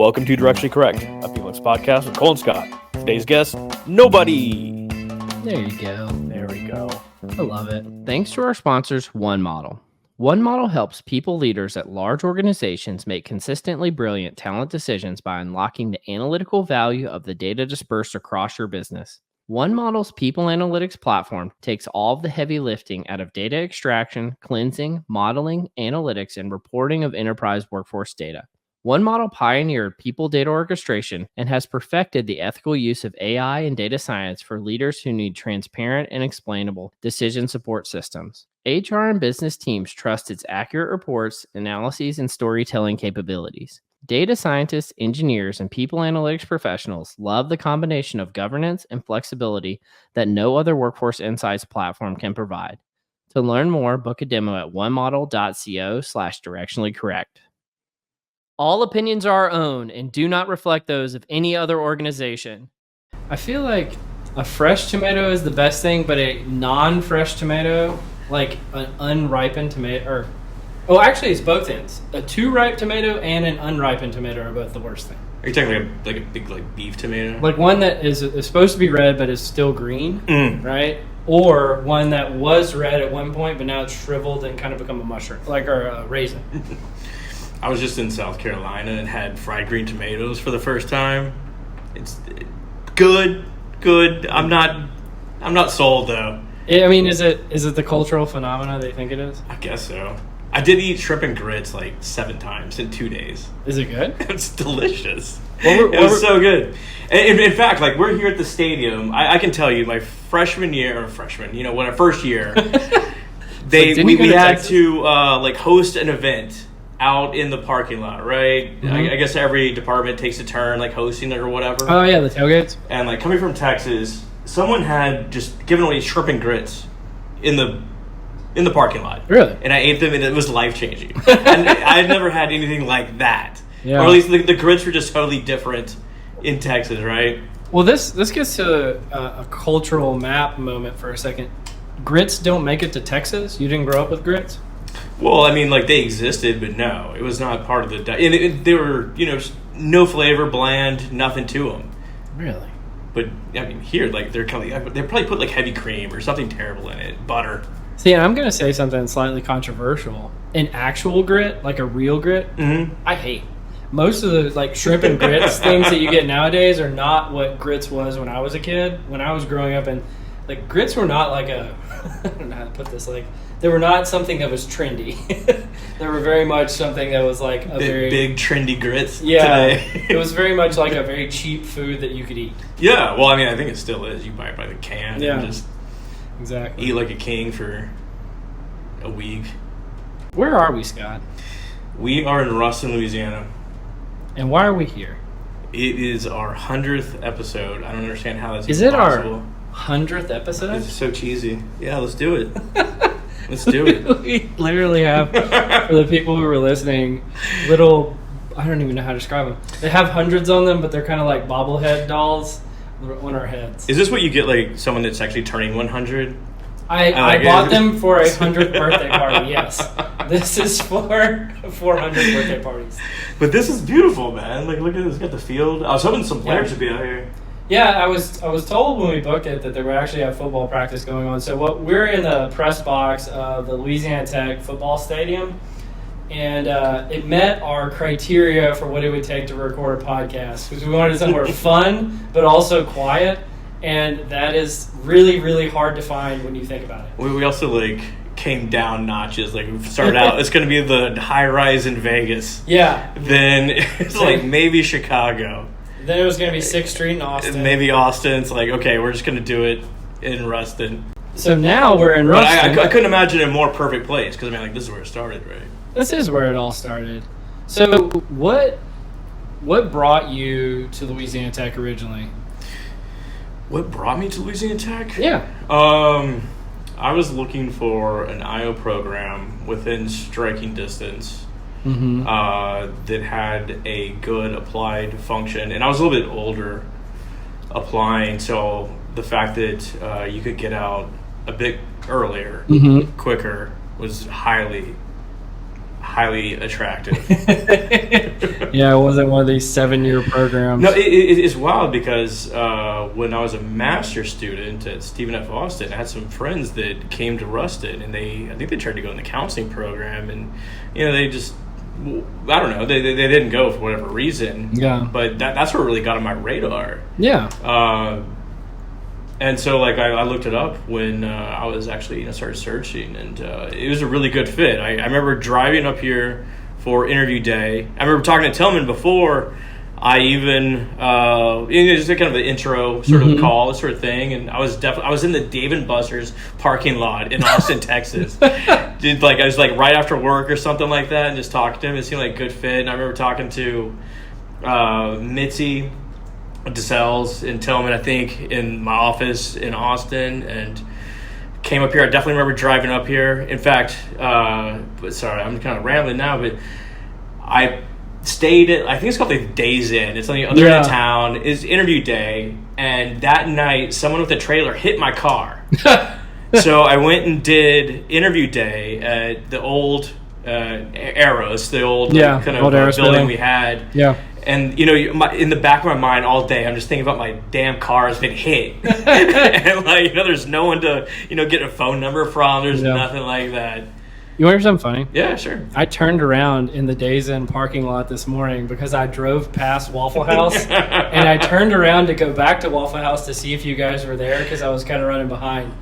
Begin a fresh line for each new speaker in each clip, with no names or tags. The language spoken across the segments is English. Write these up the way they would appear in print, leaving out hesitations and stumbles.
Welcome to Directionally Correct, a Felix podcast with Cole and Scott. Today's guest, nobody.
There you go.
There we go.
I love it. Thanks to our sponsors, One Model. One Model helps people leaders at large organizations make consistently brilliant talent decisions by unlocking the analytical value of the data dispersed across your business. One Model's people analytics platform takes all of the heavy lifting out of data extraction, cleansing, modeling, analytics, and reporting of enterprise workforce data. One Model pioneered people data orchestration and has perfected the ethical use of AI and data science for leaders who need transparent and explainable decision support systems. HR and business teams trust its accurate reports, analyses, and storytelling capabilities. Data scientists, engineers, and people analytics professionals love the combination of governance and flexibility that no other workforce insights platform can provide. To learn more, book a demo at onemodel.co/directionallycorrect. All opinions are our own and do not reflect those of any other organization. I feel like a fresh tomato is the best thing, but a non-fresh tomato, like an unripened tomato, actually it's both ends. A too ripe tomato and an unripened tomato are both the worst thing.
Are you talking like a big beef tomato?
Like one that is supposed to be red but is still green, right? Or one that was red at one point but now it's shriveled and kind of become a mushroom, like a raisin.
I was just in South Carolina and had fried green tomatoes for the first time. It's good. I'm not sold though.
I mean, is it the cultural phenomena they think it is?
I guess so. I did eat shrimp and grits like 7 times in 2 days.
Is it good?
It's delicious. It was so good. In fact, like we're here at the stadium. I can tell you, my first year, we had to host an event out in the parking lot, right? Mm-hmm. I guess every department takes a turn, like hosting it or whatever.
Oh yeah, the tailgates.
And like coming from Texas, someone had just given away shrimp and grits in the parking lot.
Really?
And I ate them, and it was life changing. And I've never had anything like that.
Yeah.
Or at least the grits were just totally different in Texas, right?
Well, this gets to a cultural map moment for a second. Grits don't make it to Texas. You didn't grow up with grits?
Well, I mean, like they existed, but no, it was not part of the diet. And they were, no flavor, bland, nothing to them.
Really?
But I mean, here, like they probably put like heavy cream or something terrible in it, butter.
See, I'm gonna say something slightly controversial. An actual grit, like a real grit, I hate. Most of the like shrimp and grits things that you get nowadays are not what grits was when I was a kid. When I was growing up, and like grits were not like I don't know how to put this, like they were not something that was trendy. They were very much something that was like a very
big trendy grits.
Yeah,
today.
It was very much like a very cheap food that you could eat.
Yeah, well, I mean, I think it still is. You buy it by the can and just
exactly
eat like a king for a week.
Where are we, Scott?
We are in Ruston, Louisiana.
And why are we here?
It is our 100th episode. I don't understand how that's
possible. Is it our 100th episode?
It's so cheesy. Yeah, let's do it. Let's do it.
We literally have, for the people who are listening, little, I don't even know how to describe them. They have hundreds on them, but they're kind of like bobblehead dolls on our heads.
Is this what you get, like someone that's actually turning 100?
I bought them for a 100th birthday party, yes. This is for 400 birthday parties.
But this is beautiful, man. Like, look at this. It's got the field. I was hoping some players would be out here.
Yeah, I was told when we booked it that they would actually have football practice going on. So we're in the press box of the Louisiana Tech football stadium, and it met our criteria for what it would take to record a podcast, because we wanted somewhere fun but also quiet, and that is really, really hard to find when you think about it.
We also came down notches. Like we started out, it's going to be the high rise in Vegas.
Yeah.
Then it's maybe Chicago.
Then it was going to be 6th Street in Austin.
Maybe Austin. It's like, okay, we're just going to do it in Ruston.
So now we're in Ruston.
I couldn't imagine a more perfect place, because, I mean, this is where it started, right?
This is where it all started. So what brought you to Louisiana Tech originally?
What brought me to Louisiana Tech?
Yeah.
I was looking for an IO program within striking distance. That had a good applied function, and I was a little bit older applying, so the fact that you could get out a bit earlier, quicker, was highly highly attractive.
Yeah, it wasn't one of these 7-year programs.
No, it's wild because when I was a master's student at Stephen F. Austin, I had some friends that came to Ruston, and I think they tried to go in the counseling program, and they just, I don't know, they didn't go for whatever reason.
Yeah.
But that's what really got on my radar.
Yeah.
And so, like, I looked it up when I was actually started searching, and it was a really good fit. I remember driving up here for interview day. I remember talking to Tillman before I even just kind of an intro sort of call, this sort of thing. And I was in the Dave & Buster's parking lot in Austin, Texas. I was like right after work or something like that, and just talking to him. It seemed like a good fit. And I remember talking to Mitzi DeSales and Tillman, I think, in my office in Austin, and came up here. I definitely remember driving up here. In fact, sorry, I'm kind of rambling now, but I stayed at, I think it's called the Days Inn. It's on the other end of town. It's interview day, and that night, someone with a trailer hit my car. So I went and did interview day at the old Arrows, the old kind of building we had.
Yeah.
And, in the back of my mind all day, I'm just thinking about my damn car has been hit. And, there's no one to, get a phone number from. There's nothing like that.
You want to hear something funny?
Yeah, sure.
I turned around in the Days Inn parking lot this morning because I drove past Waffle House, and I turned around to go back to Waffle House to see if you guys were there because I was kind of running behind.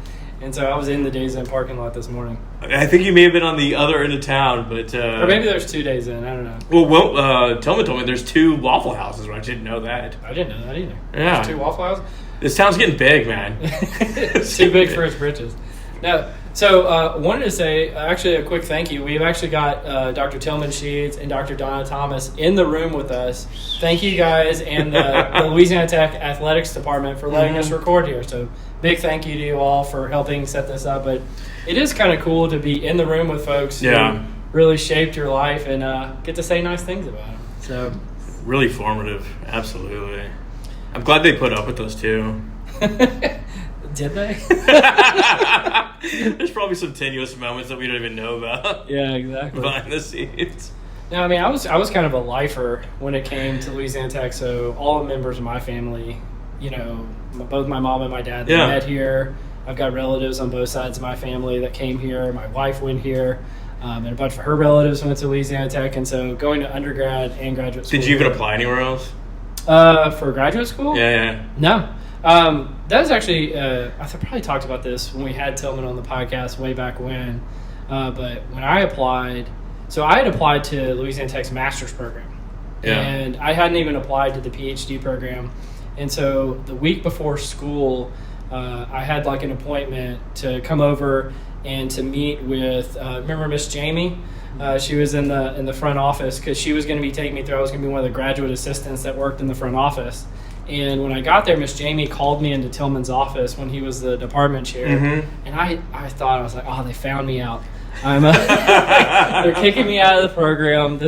And so I was in the Days Inn parking lot this morning.
I think you may have been on the other end of town, but...
or maybe there's 2 Days Inn. I don't know.
Well, Tillman told me there's 2 Waffle Houses. I didn't know that.
I didn't know that either.
Yeah.
There's 2 Waffle Houses?
This town's getting big, man.
It's too big for its britches. No. So wanted to say, actually, a quick thank you. We've actually got Dr. Tillman Sheets and Dr. Donna Thomas in the room with us. Thank you guys and the Louisiana Tech Athletics Department for letting us record here. So big thank you to you all for helping set this up. But it is kind of cool to be in the room with folks who really shaped your life and get to say nice things about them. So
really formative, absolutely. I'm glad they put up with those too.
Did they?
There's probably some tenuous moments that we don't even know about.
Yeah, exactly.
Behind the scenes.
No, I mean, I was kind of a lifer when it came to Louisiana Tech. So all the members of my family, both my mom and my dad, they met here. I've got relatives on both sides of my family that came here. My wife went here, and a bunch of her relatives went to Louisiana Tech. And so going to undergrad and graduate school.
Did you even apply anywhere else?
For graduate school?
Yeah.
No. That was actually, I probably talked about this when we had Tillman on the podcast way back when. But when I applied, so I had applied to Louisiana Tech's master's program. Yeah. And I hadn't even applied to the PhD program. And so the week before school, I had like an appointment to come over and to meet with, remember Miss Jamie? She was in the front office because she was going to be taking me through. I was going to be one of the graduate assistants that worked in the front office. And when I got there, Miss Jamie called me into Tillman's office when he was the department chair. Mm-hmm. And I thought, I was like, oh, they found me out. They're kicking me out of the program.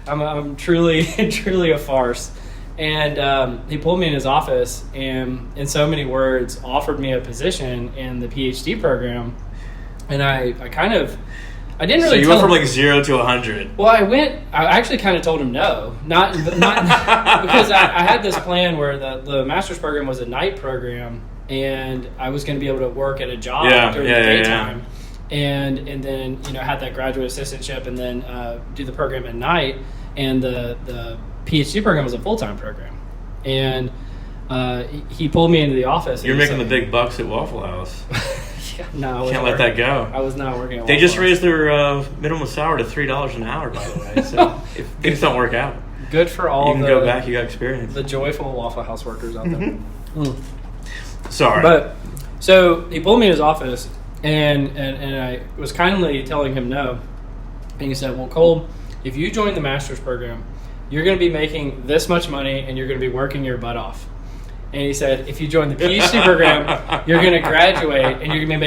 I'm truly a farce. And he pulled me in his office and, in so many words, offered me a position in the PhD program. And I didn't really. So
you went from like 0 to 100.
Well, I actually kind of told him no, not because I had this plan where the master's program was a night program, and I was going to be able to work at a job during the daytime, and then had that graduate assistantship, and then do the program at night, and the PhD program was a full-time program, and he pulled me into the office.
You're making the big bucks at Waffle House.
No,
can't let that go.
I was not working at
They just raised their minimum salary to $3 an hour, by the way. So if things don't work out,
good for all.
You can go back. You got experience.
The joyful Waffle House workers out there.
Sorry,
but so he pulled me in his office, and I was kindly telling him no, and he said, "Well, Cole, if you join the master's program, you're going to be making this much money, and you're going to be working your butt off." And he said, if you join the PhD program, you're going to graduate and you're going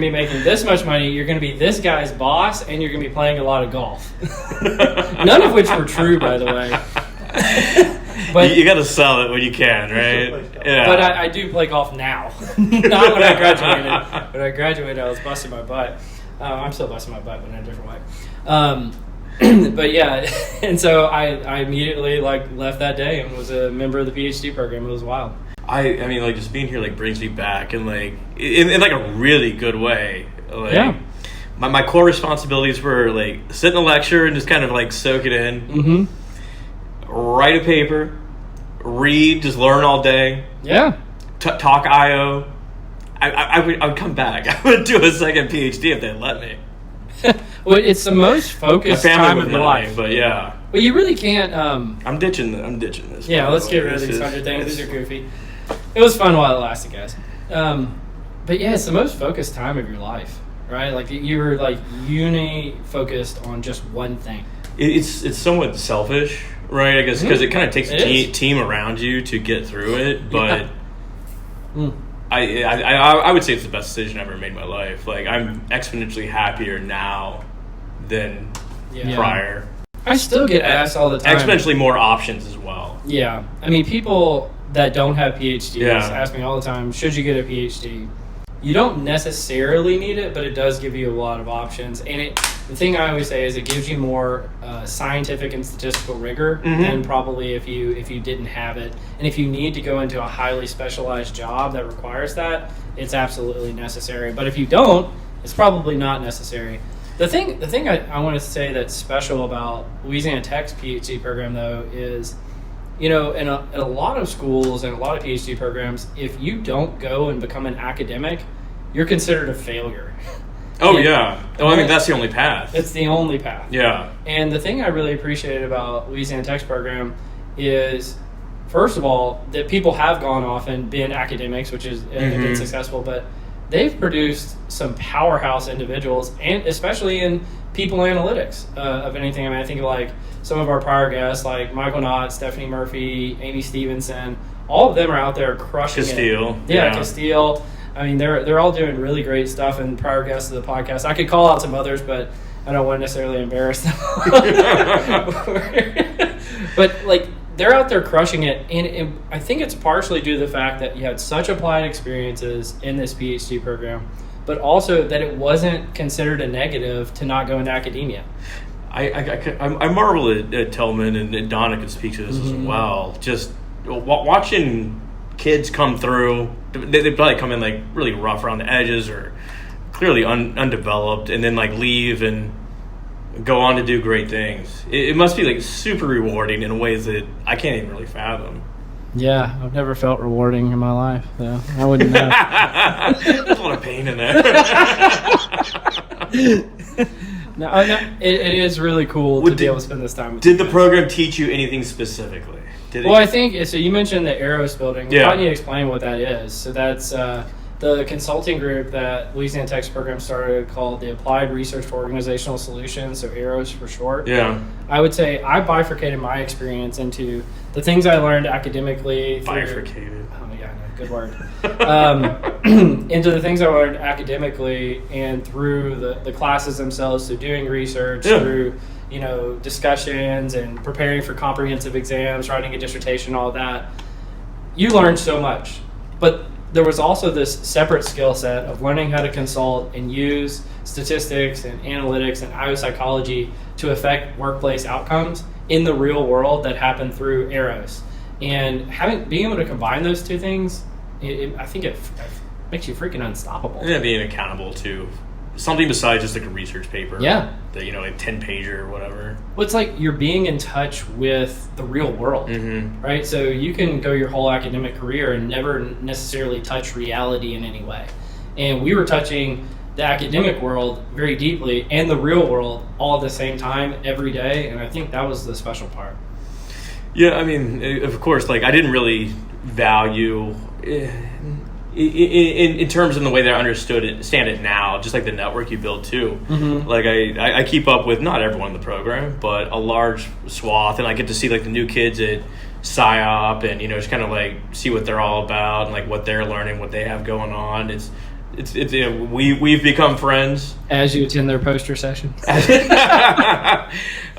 to be making this much money. You're going to be this guy's boss, and you're going to be playing a lot of golf. None of which were true, by the way.
But you got to sell it when you can, right?
Yeah. But I do play golf now. Not when I graduated. When I graduated, I was busting my butt.
I'm still busting my butt, but in a different way. But yeah, and so I immediately left that day and was a member of the PhD program. It was wild.
I mean, like, just being here, like, brings me back, and, like, in like, a really good way. Like,
yeah.
My core responsibilities were, like, sit in a lecture and just kind of, like, soak it in.
Mm-hmm.
Write a paper. Read, just learn all day.
Yeah.
Talk IO. I would come back. I would do a second PhD if they'd let me.
Well, it's the most focused time of your life.
But yeah.
But you really can't...
I'm ditching this.
Yeah, let's get rid of these 100 things. These are goofy. It was fun while it lasted, guys. But yeah, it's the most focused time of your life, right? Like, you were, like, uni-focused on just one thing.
It's somewhat selfish, right? I guess because it kind of takes a team around you to get through it. But I would say it's the best decision I ever made in my life. Like, I'm exponentially happier now than prior.
I still get asked all the time.
Exponentially more options as well.
Yeah. I mean, people that don't have PhDs ask me all the time, should you get a PhD? You don't necessarily need it, but it does give you a lot of options. And the thing I always say is it gives you more scientific and statistical rigor than probably if you didn't have it. And if you need to go into a highly specialized job that requires that, it's absolutely necessary. But if you don't, it's probably not necessary. The thing I want to say that's special about Louisiana Tech's PhD program, though, is, in a lot of schools and a lot of PhD programs, if you don't go and become an academic, you're considered a failure.
Oh, yeah. Well, I mean, that's the only path.
It's the only path.
Yeah.
And the thing I really appreciated about Louisiana Tech's program is, first of all, that people have gone off and been academics, which has been successful, but they've produced some powerhouse individuals, and especially in people analytics of anything. I mean, I think of like some of our prior guests, like Michael Knott, Stephanie Murphy, Amy Stevenson. All of them are out there crushing
Castile.
it. Yeah, Castile. I mean, they're all doing really great stuff, and prior guests of the podcast. I could call out some others, but I don't want to necessarily embarrass them. But like, they're out there crushing it, and I think it's partially due to the fact that you had such applied experiences in this PhD program, but also that it wasn't considered a negative to not go into academia.
I marvel at Tillman, and Donna could speak to this as well. Just watching kids come through, they probably come in like really rough around the edges or clearly undeveloped, and then like leave and go on to do great things. It must be like super rewarding in ways that I can't even really fathom.
Yeah, I've never felt rewarding in my life, so I wouldn't know.
There's a lot of pain in there.
No, it is really cool to be able to spend this time with you.
Did the program teach you anything specifically?
I think, so you mentioned the Aeros building. We
Yeah.
need to explain what that is. So that's the consulting group that Louisiana Tech's program started called the Applied Research for Organizational Solutions, so Aeros for short.
Yeah.
I would say I bifurcated my experience into the things I learned academically.
Bifurcated.
Oh, yeah, no, good word. Into the things I learned academically and through the classes themselves, so doing research, through discussions and preparing for comprehensive exams, writing a dissertation, all that. You learn so much. But there was also this separate skill set of learning how to consult and use statistics and analytics and IO psychology to affect workplace outcomes in the real world that happen through Aeros. And being able to combine those two things, I think it makes you freaking unstoppable.
Yeah, being accountable to something besides just like a research paper.
Yeah.
That, a 10-pager or whatever.
Well, it's like you're being in touch with the real world, right? So you can go your whole academic career and never necessarily touch reality in any way. And we were touching the academic world very deeply and the real world all at the same time every day. And I think that was the special part.
Yeah, I mean, of course, like I didn't really value in terms of the way that I understand it now, just like the network you build too. Like I keep up with not everyone in the program, but a large swath, and I get to see like the new kids at PsyOp and just kind of like see what they're all about and like what they're learning, what they have going on. It's we've become friends
as you attend their poster session.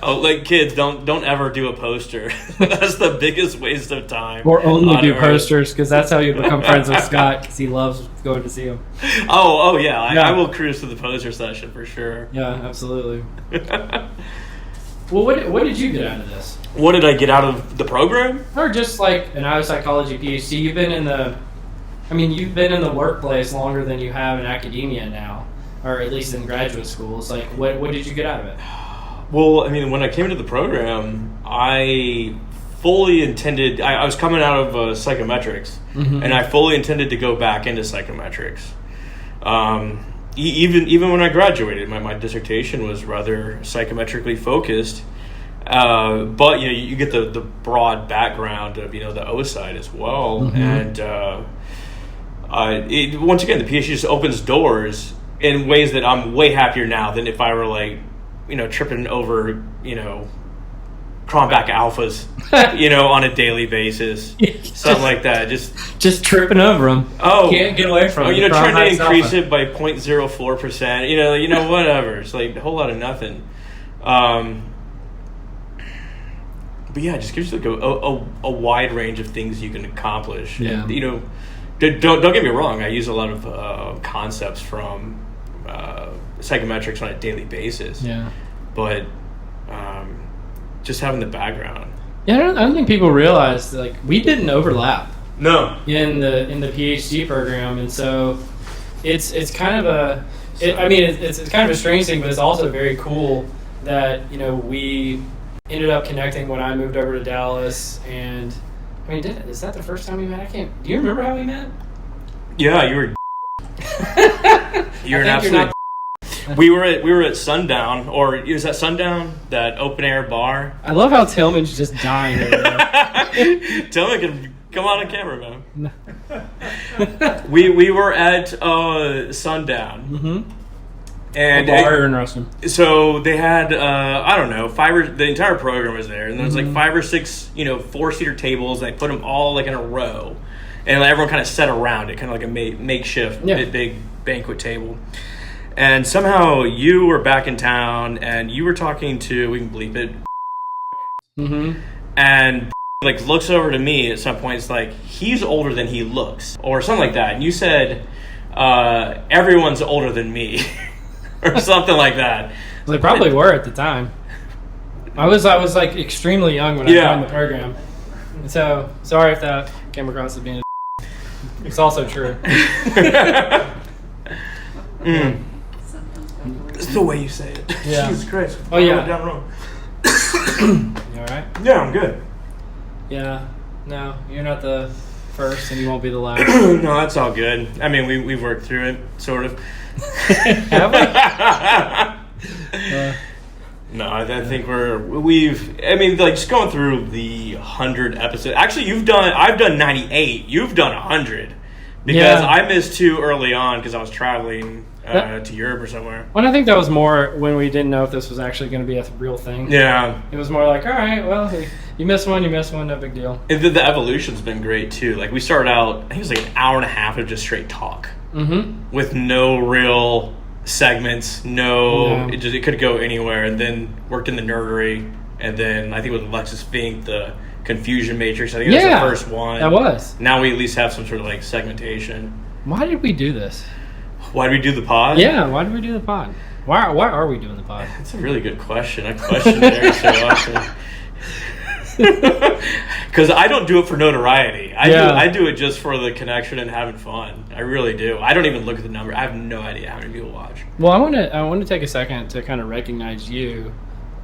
Oh, like kids, don't ever do a poster. That's the biggest waste of time.
Or only do
Earth.
posters, because that's how you become friends with Scott, because he loves going to see him.
Oh yeah. I will cruise to the poster session for sure.
Yeah, absolutely. Well, what did you get out of this?
What did I get out of the program?
Or just like an IO psychology PhD, you've been in the workplace longer than you have in academia now, or at least in graduate schools. Like, what did you get out of it?
Well, I mean, when I came into the program, I fully intended. I was coming out of psychometrics, and I fully intended to go back into psychometrics. Even when I graduated, my dissertation was rather psychometrically focused. But you get the broad background of the O side as well, and once again, the PhD just opens doors in ways that I'm way happier now than if I were like tripping over Cronbach alphas on a daily basis, something like that.
Just tripping over them.
Oh,
can't get away from.
Trying to increase it by 0.04%. Whatever. It's like a whole lot of nothing. But yeah, it just gives you like a wide range of things you can accomplish.
Yeah.
And, don't get me wrong. I use a lot of concepts from psychometrics on a daily basis.
Yeah.
But just having the background.
Yeah, I don't think people realize like we didn't overlap.
No.
In the PhD program, and so it's kind of it's kind of a strange thing, but it's also very cool that we ended up connecting when I moved over to Dallas. And I mean, is that the first time we met? Do you remember how we met?
Yeah, you were. You're an absolute. We were at Sundown, or is that Sundown, that open air bar?
I love how Tillman's just dying over there.
Tillman can come on camera, man. we were at Sundown. And
bar in Ruston.
So they had I don't know, the entire program was there, and there was like 5 or 6 4-seater tables, and they put them all like in a row, and everyone kind of sat around it, kind of like a makeshift big banquet table. And somehow you were back in town, and you were talking to, we can bleep it, and like looks over to me at some point. It's like, he's older than he looks, or something like that. And you said, everyone's older than me. Or something like that.
They probably were at the time. I was like extremely young when I joined the program. And so sorry if that came across as being a It's also true.
It's the way you say it.
Yeah.
Jesus Christ.
Oh yeah.
Down wrong.
You alright?
Yeah, I'm good.
Yeah. No, you're not the first, and you won't be the last.
No, that's all good. I mean, we've worked through it, sort of.
Have we?
No, I think just going through the 100 episodes. Actually, I've done 98. You've done 100. Because I missed 2 early on because I was traveling to Europe or somewhere.
Well, I think that was more when we didn't know if this was actually going to be a real thing.
Yeah.
It was more like, all right, well, you missed one, no big deal.
And the evolution's been great, too. Like, we started out, I think it was like an hour and a half of just straight talk. With no real segments, it could go anywhere. And then worked in the nerdery. And then I think with Alexis Fink, the Confusion Matrix, I think that was the first one.
That was.
Now we at least have some sort of like segmentation.
Why did we do this?
Why did we do the pod?
Yeah, why did we do the pod? Why are we doing the pod?
That's a really good question. I question it so often. Because I don't do it for notoriety. I do it just for the connection and having fun. I really do. I don't even look at the number. I have no idea how many people watch.
Well, I want to take a second to kind of recognize you,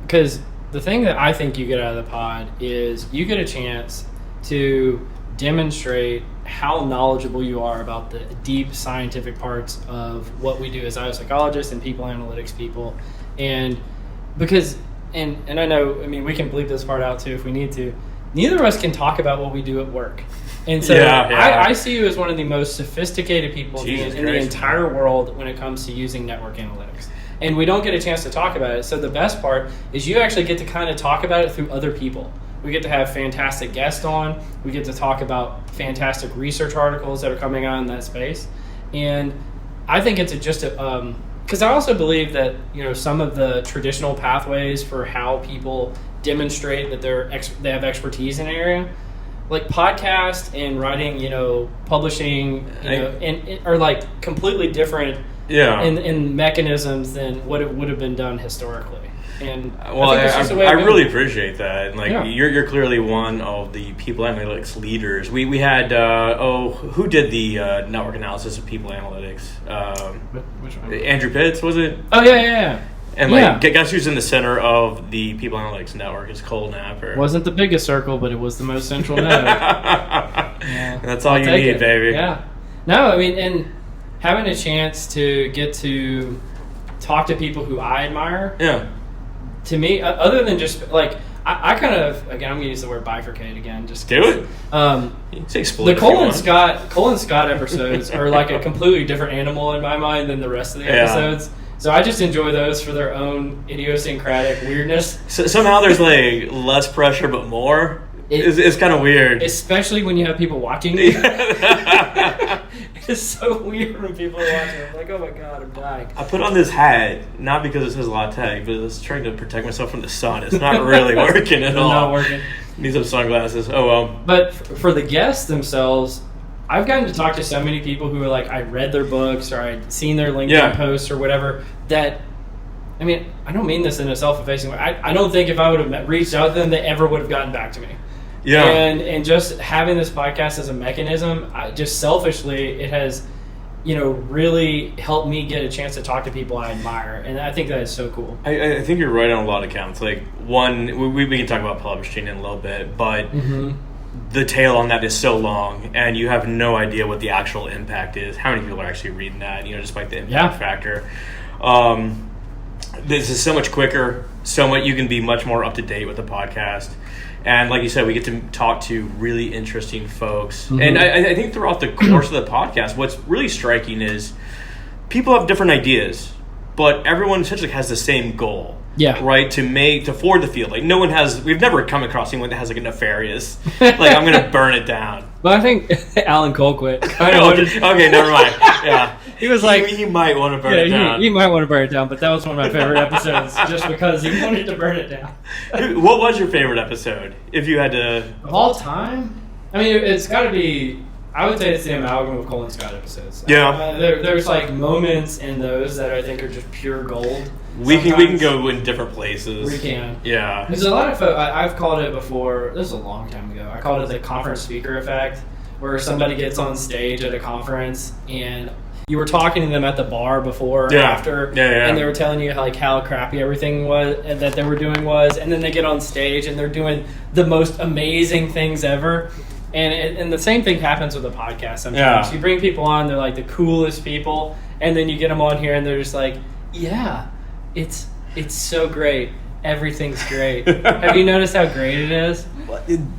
because the thing that I think you get out of the pod is you get a chance to demonstrate how knowledgeable you are about the deep scientific parts of what we do as psychologists and people analytics people. And because, and I know, I mean, we can bleep this part out too if we need to, neither of us can talk about what we do at work. And so I see you as one of the most sophisticated people in the entire world when it comes to using network analytics. And we don't get a chance to talk about it. So the best part is you actually get to kind of talk about it through other people. We get to have fantastic guests on. We get to talk about fantastic research articles that are coming out in that space. And I think it's because I also believe that, some of the traditional pathways for how people demonstrate that they have expertise in an area, like podcast and writing, publishing, are like completely different in mechanisms than what it would have been done historically. And
I really appreciate that. Like you're clearly one of the people analytics leaders. We had who did the network analysis of people analytics?
Which one?
Andrew Pitts, was it?
Oh yeah.
And guess who's in the center of the people analytics network is Cole Napper.
Wasn't the biggest circle, but it was the most central node.
That's all you need, baby.
Yeah. No, I mean, and having a chance to get to talk to people who I admire.
Yeah.
To me, other than just like I kind of, again, I'm gonna use the word bifurcate again. Just
do it.
The Cole and Scott episodes are like a completely different animal in my mind than the rest of the episodes. So I just enjoy those for their own idiosyncratic weirdness.
So somehow there's like less pressure but more. It's kind of weird,
especially when you have people watching you. It's so weird when people are watching. I'm like, oh my god, I'm dying.
I put on this hat not because it says LaTeX, but it's trying to protect myself from the sun. It's not really working at all.
Not working.
Need some sunglasses. Oh well.
But for the guests themselves, I've gotten to talk to so many people who are like, I read their books or I'd seen their LinkedIn posts or whatever. That, I mean, I don't mean this in a self-effacing way. I don't think if I would have reached out to them, they ever would have gotten back to me.
Yeah.
And just having this podcast as a mechanism, just selfishly, it has, really helped me get a chance to talk to people I admire. And I think that is so cool.
I think you're right on a lot of counts. Like, one, we can talk about publishing in a little bit, but the tail on that is so long, and you have no idea what the actual impact is. How many people are actually reading that, despite the impact factor. This is so much quicker, you can be much more up to date with the podcast. And like you said, we get to talk to really interesting folks. And I think throughout the course of the podcast, what's really striking is people have different ideas, but everyone essentially has the same goal.
Yeah.
Right? To forward the field. Like we've never come across anyone that has like a nefarious, like I'm going to burn it down.
Well, I think Alan Colquitt.
Okay, never mind. Yeah.
He was like...
He might want to burn it down.
He might want to burn it down, but that was one of my favorite episodes just because he wanted to burn it down.
What was your favorite episode, if you had to...
Of all time? I mean, it's got to be... I would say it's the amalgam of Cole and Scott episodes.
Yeah.
There's like moments in those that I think are just pure gold.
We can go in different places.
We can.
Yeah.
There's a lot of folks... I've called it before... This was a long time ago. I called it the conference speaker effect, where somebody gets on stage at a conference and... You were talking to them at the bar before or after, and they were telling you how crappy everything was that they were doing was, and then they get on stage and they're doing the most amazing things ever. And the same thing happens with a podcast sometimes. You bring people on, they're like the coolest people, and then you get them on here and they're just like, yeah, it's so great. Everything's great. Have you noticed how great it is?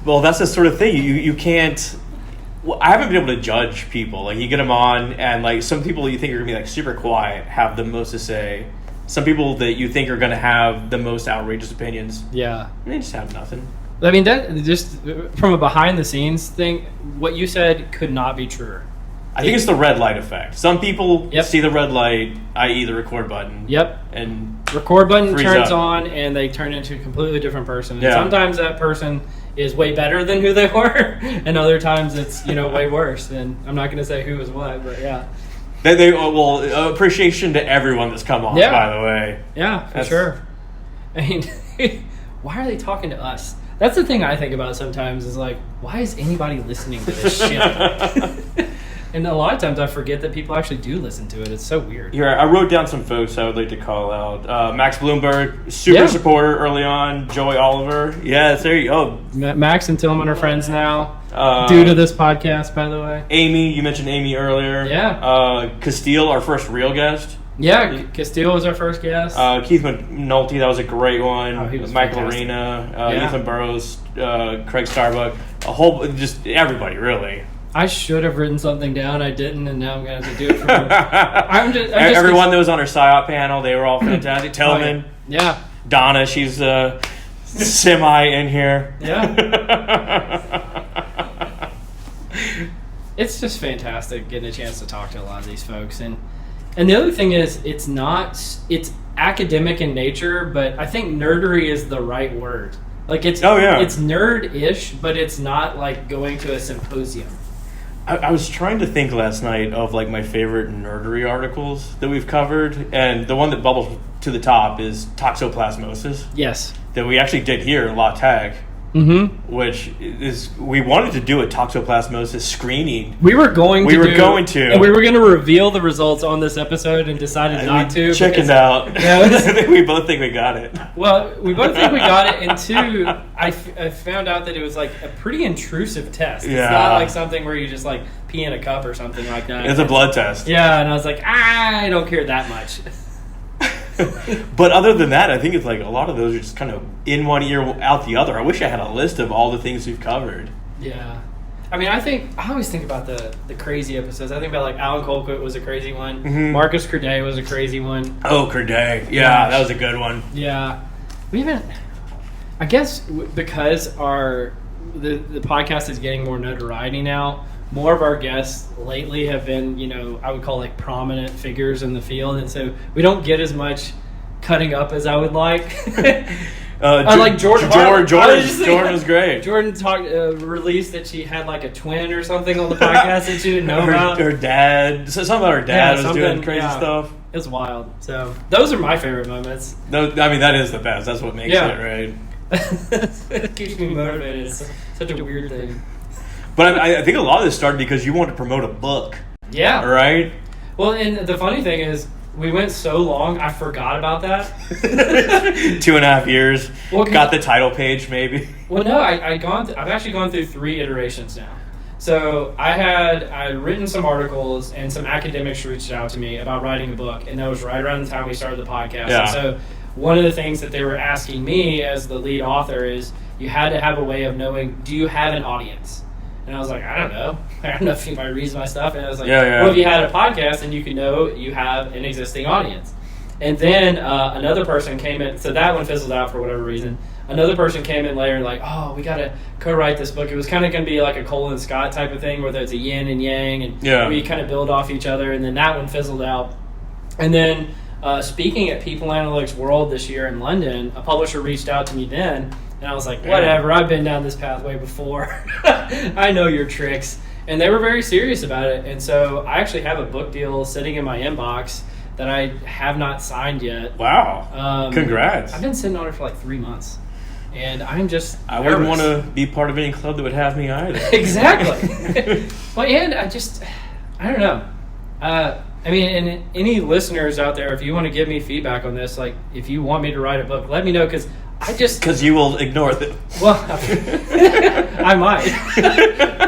Well, that's the sort of thing. You can't... Well, I haven't been able to judge people. Like, you get them on, and like some people you think are gonna be like super quiet have the most to say. Some people that you think are gonna have the most outrageous opinions, they just have nothing.
I mean, that just from a behind the scenes thing, what you said could not be truer.
I think it's the red light effect. Some people see the red light, i.e. the record button. And
record button turns on, and they turn into a completely different person. And sometimes that person is way better than who they were, and other times it's way worse. And I'm not going to say who is what, but
appreciation to everyone that's come on. By the way,
for sure. I mean, why are they talking to us? That's the thing I think about sometimes. Is like, why is anybody listening to this shit? And a lot of times I forget that people actually do listen to it. It's so weird.
Here, I wrote down some folks I would like to call out. Max Bloomberg, super supporter early on. Joey Oliver. Yes, there you go.
Max and Tillman are friends now. Due to this podcast, by the way.
Amy, you mentioned Amy earlier.
Yeah.
Castile, our first real guest.
Yeah, Castile was our first guest.
Keith McNulty, that was a great one.
Oh, he was
Michael
fantastic.
Arena, Ethan Burrows, Craig Starbuck. Just everybody, really.
I should have written something down. I didn't, and now I'm going to have to do it for
everyone that was on our PSYOP panel, they were all fantastic. Tillman.
Yeah.
Donna, she's semi in here.
Yeah. It's just fantastic getting a chance to talk to a lot of these folks. And And the other thing is, it's academic in nature, but I think nerdery is the right word. Like it's nerd-ish, but it's not like going to a symposium.
I was trying to think last night of like my favorite nerdery articles that we've covered, and the one that bubbles to the top is toxoplasmosis.
Yes.
That we actually did here in La Tech. Mm-hmm. Which is, we wanted to do a toxoplasmosis screening.
We were going to. And we were going to reveal the results on this episode and decided not to.
Check it out. We both think we got it.
Well, we both think we got it, and two, I found out that it was like a pretty intrusive test. It's not like something where you just like pee in a cup or something like that.
It's a blood test.
Yeah, and I was like, I don't care that much.
But other than that, I think it's like a lot of those are just kind of in one ear, out the other. I wish I had a list of all the things we've covered.
Yeah. I mean, I always think about the crazy episodes. I think about like Alan Colquitt was a crazy one. Mm-hmm. Marcus Corday was a crazy one.
Oh, Corday. Yeah, that was a good one.
Yeah. We haven't, I guess because the podcast is getting more notoriety now, more of our guests lately have been, I would call like prominent figures in the field, and so we don't get as much cutting up as I would like. Like Jordan
was great.
Jordan released that she had like a twin or something on the podcast that she didn't know about.
Her dad. So some of her dad was doing crazy stuff.
It was wild. So those are my favorite moments.
No, I mean that is the best. That's what makes it right.
It keeps me motivated. It's such a weird thing.
But I think a lot of this started because you wanted to promote a book.
Yeah.
Right?
Well, and the funny thing is, we went so long, I forgot about that.
2.5 years. Well, got the title page, maybe.
Well, no, I've actually gone through 3 iterations now. So I'd written some articles, and some academics reached out to me about writing a book, and that was right around the time we started the podcast. Yeah. And so one of the things that they were asking me as the lead author is, you had to have a way of knowing, do you have an audience? And I was like, I don't know if anybody reads my stuff. And I was like, well, if you had a podcast, then you could know you have an existing audience. And then another person came in. So that one fizzled out for whatever reason. Another person came in later like, oh, we got to co-write this book. It was kind of going to be like a Cole and Scott type of thing where there's a yin and yang. And we kind of build off each other. And then that one fizzled out. And then speaking at People Analytics World this year in London, a publisher reached out to me then. And I was like, whatever, I've been down this pathway before. I know your tricks. And they were very serious about it. And so I actually have a book deal sitting in my inbox that I have not signed yet.
Wow. Congrats.
I've been sitting on it for like 3 months. And I'm just
I wouldn't want to be part of any club that would have me either.
Exactly. Well, and I don't know. I mean, and any listeners out there, if you want to give me feedback on this, like if you want me to write a book, let me know, because
you will ignore it.
Well, I might.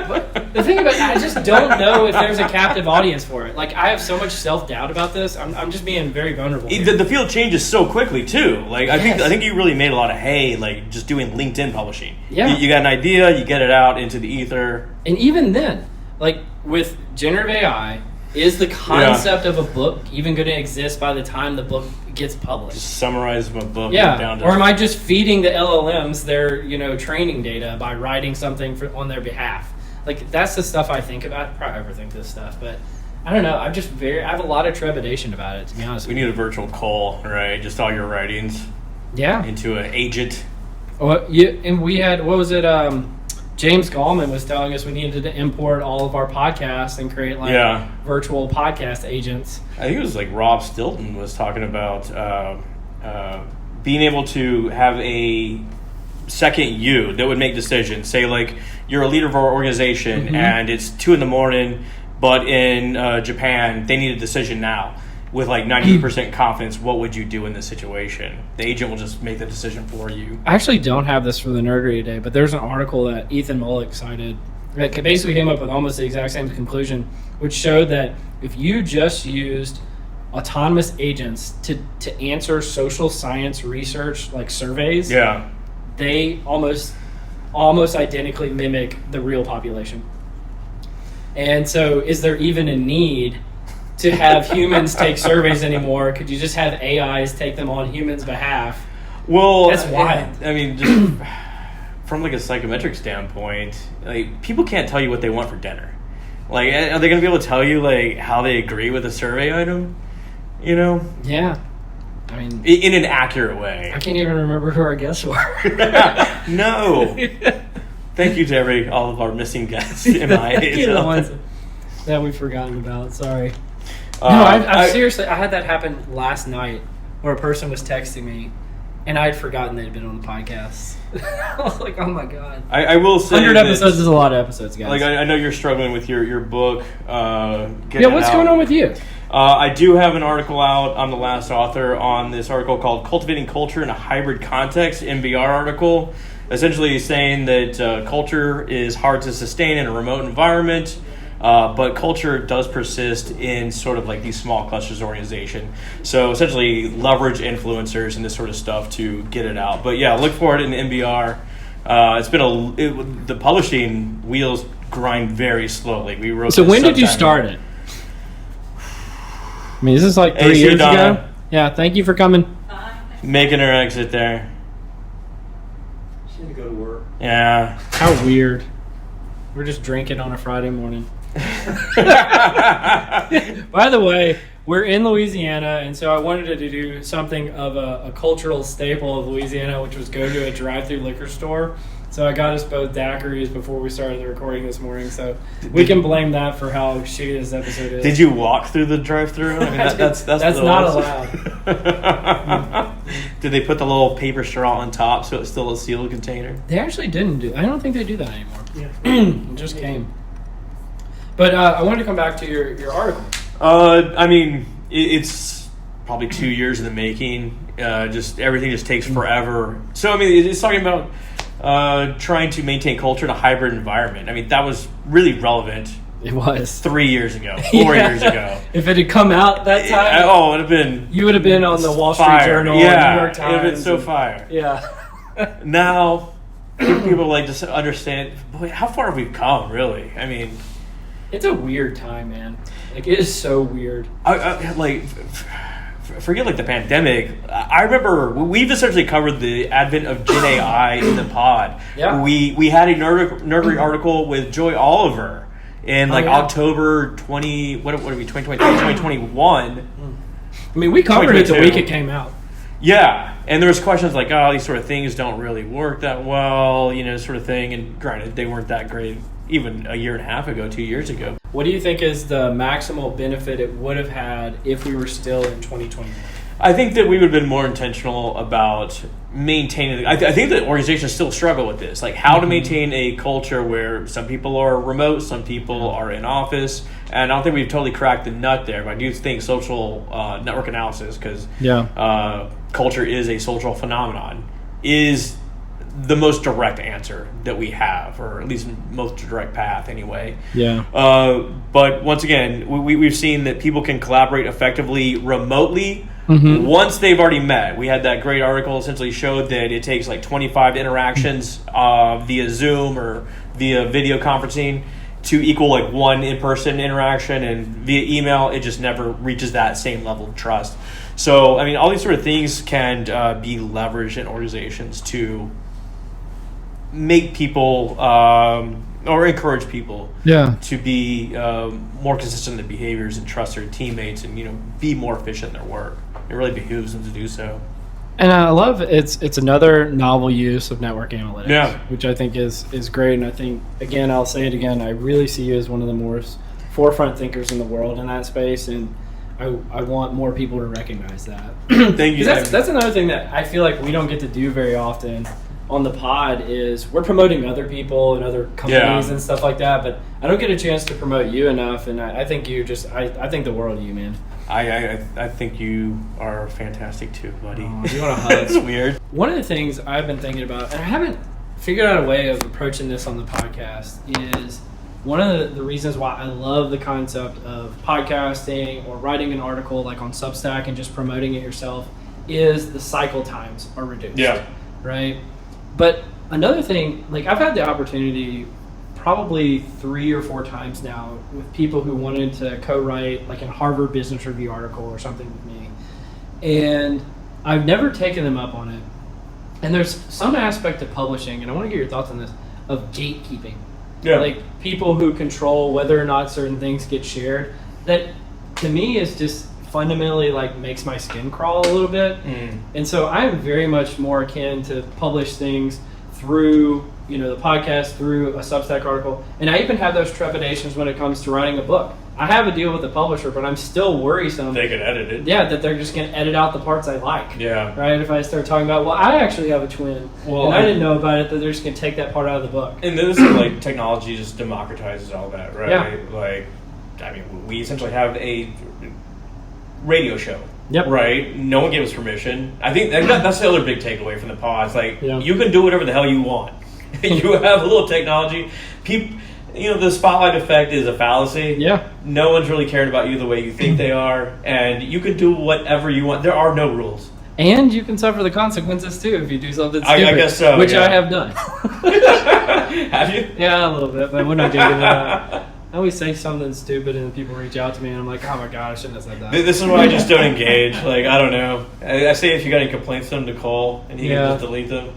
But the thing about it, I just don't know if there's a captive audience for it. Like, I have so much self-doubt about this. I'm just being very vulnerable.
The field changes so quickly, too. Like, yes. I think you really made a lot of hay, like, just doing LinkedIn publishing.
Yeah.
You got an idea, you get it out into the ether.
And even then, like, with generative AI, is the concept of a book even going to exist by the time the book gets published?
Just summarize my book.
Yeah. Or am I just feeding the LLMs their, training data by writing something on their behalf? Like, that's the stuff I think about. I probably overthink this stuff, but I don't know. I have a lot of trepidation about it, to be honest.
We need a virtual call, right? Just all your writings.
Yeah.
Into an agent.
Well, and we had, what was it? James Gallman was telling us we needed to import all of our podcasts and create virtual podcast agents.
I think it was like Rob Stilton was talking about being able to have a second you that would make decisions. Say like you're a leader of our organization and it's 2 a.m, but in Japan they need a decision now. With like 90% confidence, what would you do in this situation? The agent will just make the decision for you.
I actually don't have this for the nerdery today, but there's an article that Ethan Mullick cited that basically came up with almost the exact same conclusion, which showed that if you just used autonomous agents to answer social science research like surveys, they almost identically mimic the real population. And so is there even a need to have humans take surveys anymore? Could you just have AIs take them on humans' behalf?
Well,
that's wild.
I mean, just from like a psychometric standpoint, like people can't tell you what they want for dinner. Like, are they going to be able to tell you like how they agree with a survey item? you know?
Yeah. I mean,
In an accurate way.
I can't even remember who our guests were.
No. Thank you to all of our missing guests.
The ones that we've forgotten about. Sorry. No, I seriously, I had that happen last night where a person was texting me and I had forgotten they'd been on the podcast. I was like, oh my God.
I will say
100 episodes is a lot of episodes, guys.
Like, I know you're struggling with your book.
What's going on with you?
I do have an article out. I'm the last author on this article called Cultivating Culture in a Hybrid Context, MBR article, essentially saying that culture is hard to sustain in a remote environment, but culture does persist in sort of like these small clusters organization. So essentially leverage influencers and this sort of stuff to get it out. But yeah, look for it in MBR. It's been the publishing wheels grind very slowly. We wrote.
So when did you start it? I mean, is this like 3 years ago? Yeah, thank you for coming.
Making her exit there.
She had to go to work.
Yeah.
How weird. We're just drinking on a Friday morning. By the way, we're in Louisiana, and so I wanted to do something of a cultural staple of Louisiana, which was go to a drive-through liquor store. So I got us both daiquiris before we started the recording this morning, so we can blame that for how shitty this episode is.
Did you walk through the drive-thru? I mean, that's
not allowed.
Did they put the little paper straw on top so it's still a sealed container?
They actually didn't do. I don't think they do that anymore. Yeah, it just came. But I wanted to come back to your article.
I mean, it's probably 2 years in the making. Just everything just takes forever. So I mean, it's talking about trying to maintain culture in a hybrid environment. I mean, that was really relevant.
It was
3 years ago, 4 years ago.
If it had come out that time,
it would have been.
You would have been on the Wall Street Journal, New York Times.
It would have been so fire.
Yeah.
Now, people like just understand. Boy, how far have we come? Really? I mean,
it's a weird time, man. Like, it is so weird.
Forget like the pandemic. I remember we've essentially covered the advent of Gen AI in the pod.
Yeah.
We had a nerdery article with Joy Oliver in October 2021.
I mean, we covered it the week it came out.
Yeah, and there was questions like, oh, these sort of things don't really work that well, sort of thing. And granted, they weren't that great even a year and a half ago, 2 years ago.
What do you think is the maximal benefit it would have had if we were still in 2021?
I think that we would have been more intentional about maintaining. I think that organizations still struggle with this, like how to maintain a culture where some people are remote, some people are in office, and I don't think we've totally cracked the nut there. But I do think social network analysis, because culture is a social phenomenon, is the most direct answer that we have, or at least most direct path anyway.
Yeah.
But once again, we've seen that people can collaborate effectively remotely once they've already met. We had that great article essentially showed that it takes like 25 interactions via Zoom or via video conferencing to equal like one in-person interaction, and via email it just never reaches that same level of trust. So I mean, all these sort of things can be leveraged in organizations to make people or encourage people to be more consistent in their behaviors and trust their teammates, and be more efficient in their work. It really behooves them to do so.
And I love it's another novel use of network analytics, which I think is great. And I think, again, I'll say it again, I really see you as one of the more forefront thinkers in the world in that space, and I want more people to recognize that.
Thank you.
That's another thing that I feel like we don't get to do very often on the pod is we're promoting other people and other companies and stuff like that, but I don't get a chance to promote you enough, and I think you I think the world of you, man.
I think you are fantastic too, buddy.
Oh, you want to hug?
That's weird.
One of the things I've been thinking about, and I haven't figured out a way of approaching this on the podcast, is one of the reasons why I love the concept of podcasting or writing an article like on Substack and just promoting it yourself is the cycle times are reduced.
Yeah.
Right? But another thing, like I've had the opportunity probably 3 or 4 times now with people who wanted to co-write like a Harvard Business Review article or something with me. And I've never taken them up on it. And there's some aspect of publishing, and I want to get your thoughts on this, of gatekeeping.
Yeah.
Like people who control whether or not certain things get shared. That to me is just fundamentally like makes my skin crawl a little bit. And so I'm very much more akin to publish things through, you know, the podcast, through a Substack article. And I even have those trepidations when it comes to writing a book. I have a deal with the publisher, but I'm still worrisome.
They could edit it.
Yeah, that they're just going to edit out the parts I like.
Yeah.
Right? If I start talking about, well, I actually have a twin, and I didn't know about it, that they're just going to take that part out of the book.
And this is like technology just democratizes all that, right?
Yeah.
Like, I mean, we essentially have a radio show.
Yep.
Right? No one gave us permission. I think that's the other big takeaway from the pod. It's like,
Yeah.
you can do whatever the hell you want. You have a little technology. People, you know, the spotlight effect is a fallacy.
Yeah.
No one's really caring about you the way you think they are, and you can do whatever you want. There are no rules.
And you can suffer the consequences too if you do something stupid.
I guess so,
Which
yeah.
I have done.
Have you?
Yeah, a little bit, but we're not getting into that. I always say something stupid and people reach out to me and I'm like, oh my god, I shouldn't have said that.
This is why I just don't engage. Like, I don't know. I say if you got any complaints, send them to Cole, and he can just delete them.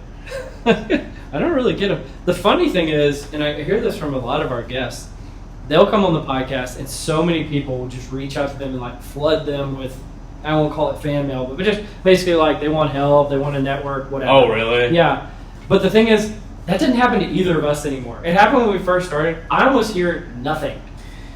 I don't really get them. The funny thing is, and I hear this from a lot of our guests, they'll come on the podcast and so many people will just reach out to them and like flood them with, I won't call it fan mail, but just basically like they want help, they want a network, whatever.
Oh, really?
Yeah. But the thing is, that didn't happen to either of us anymore. It happened when we first started. I almost hear nothing.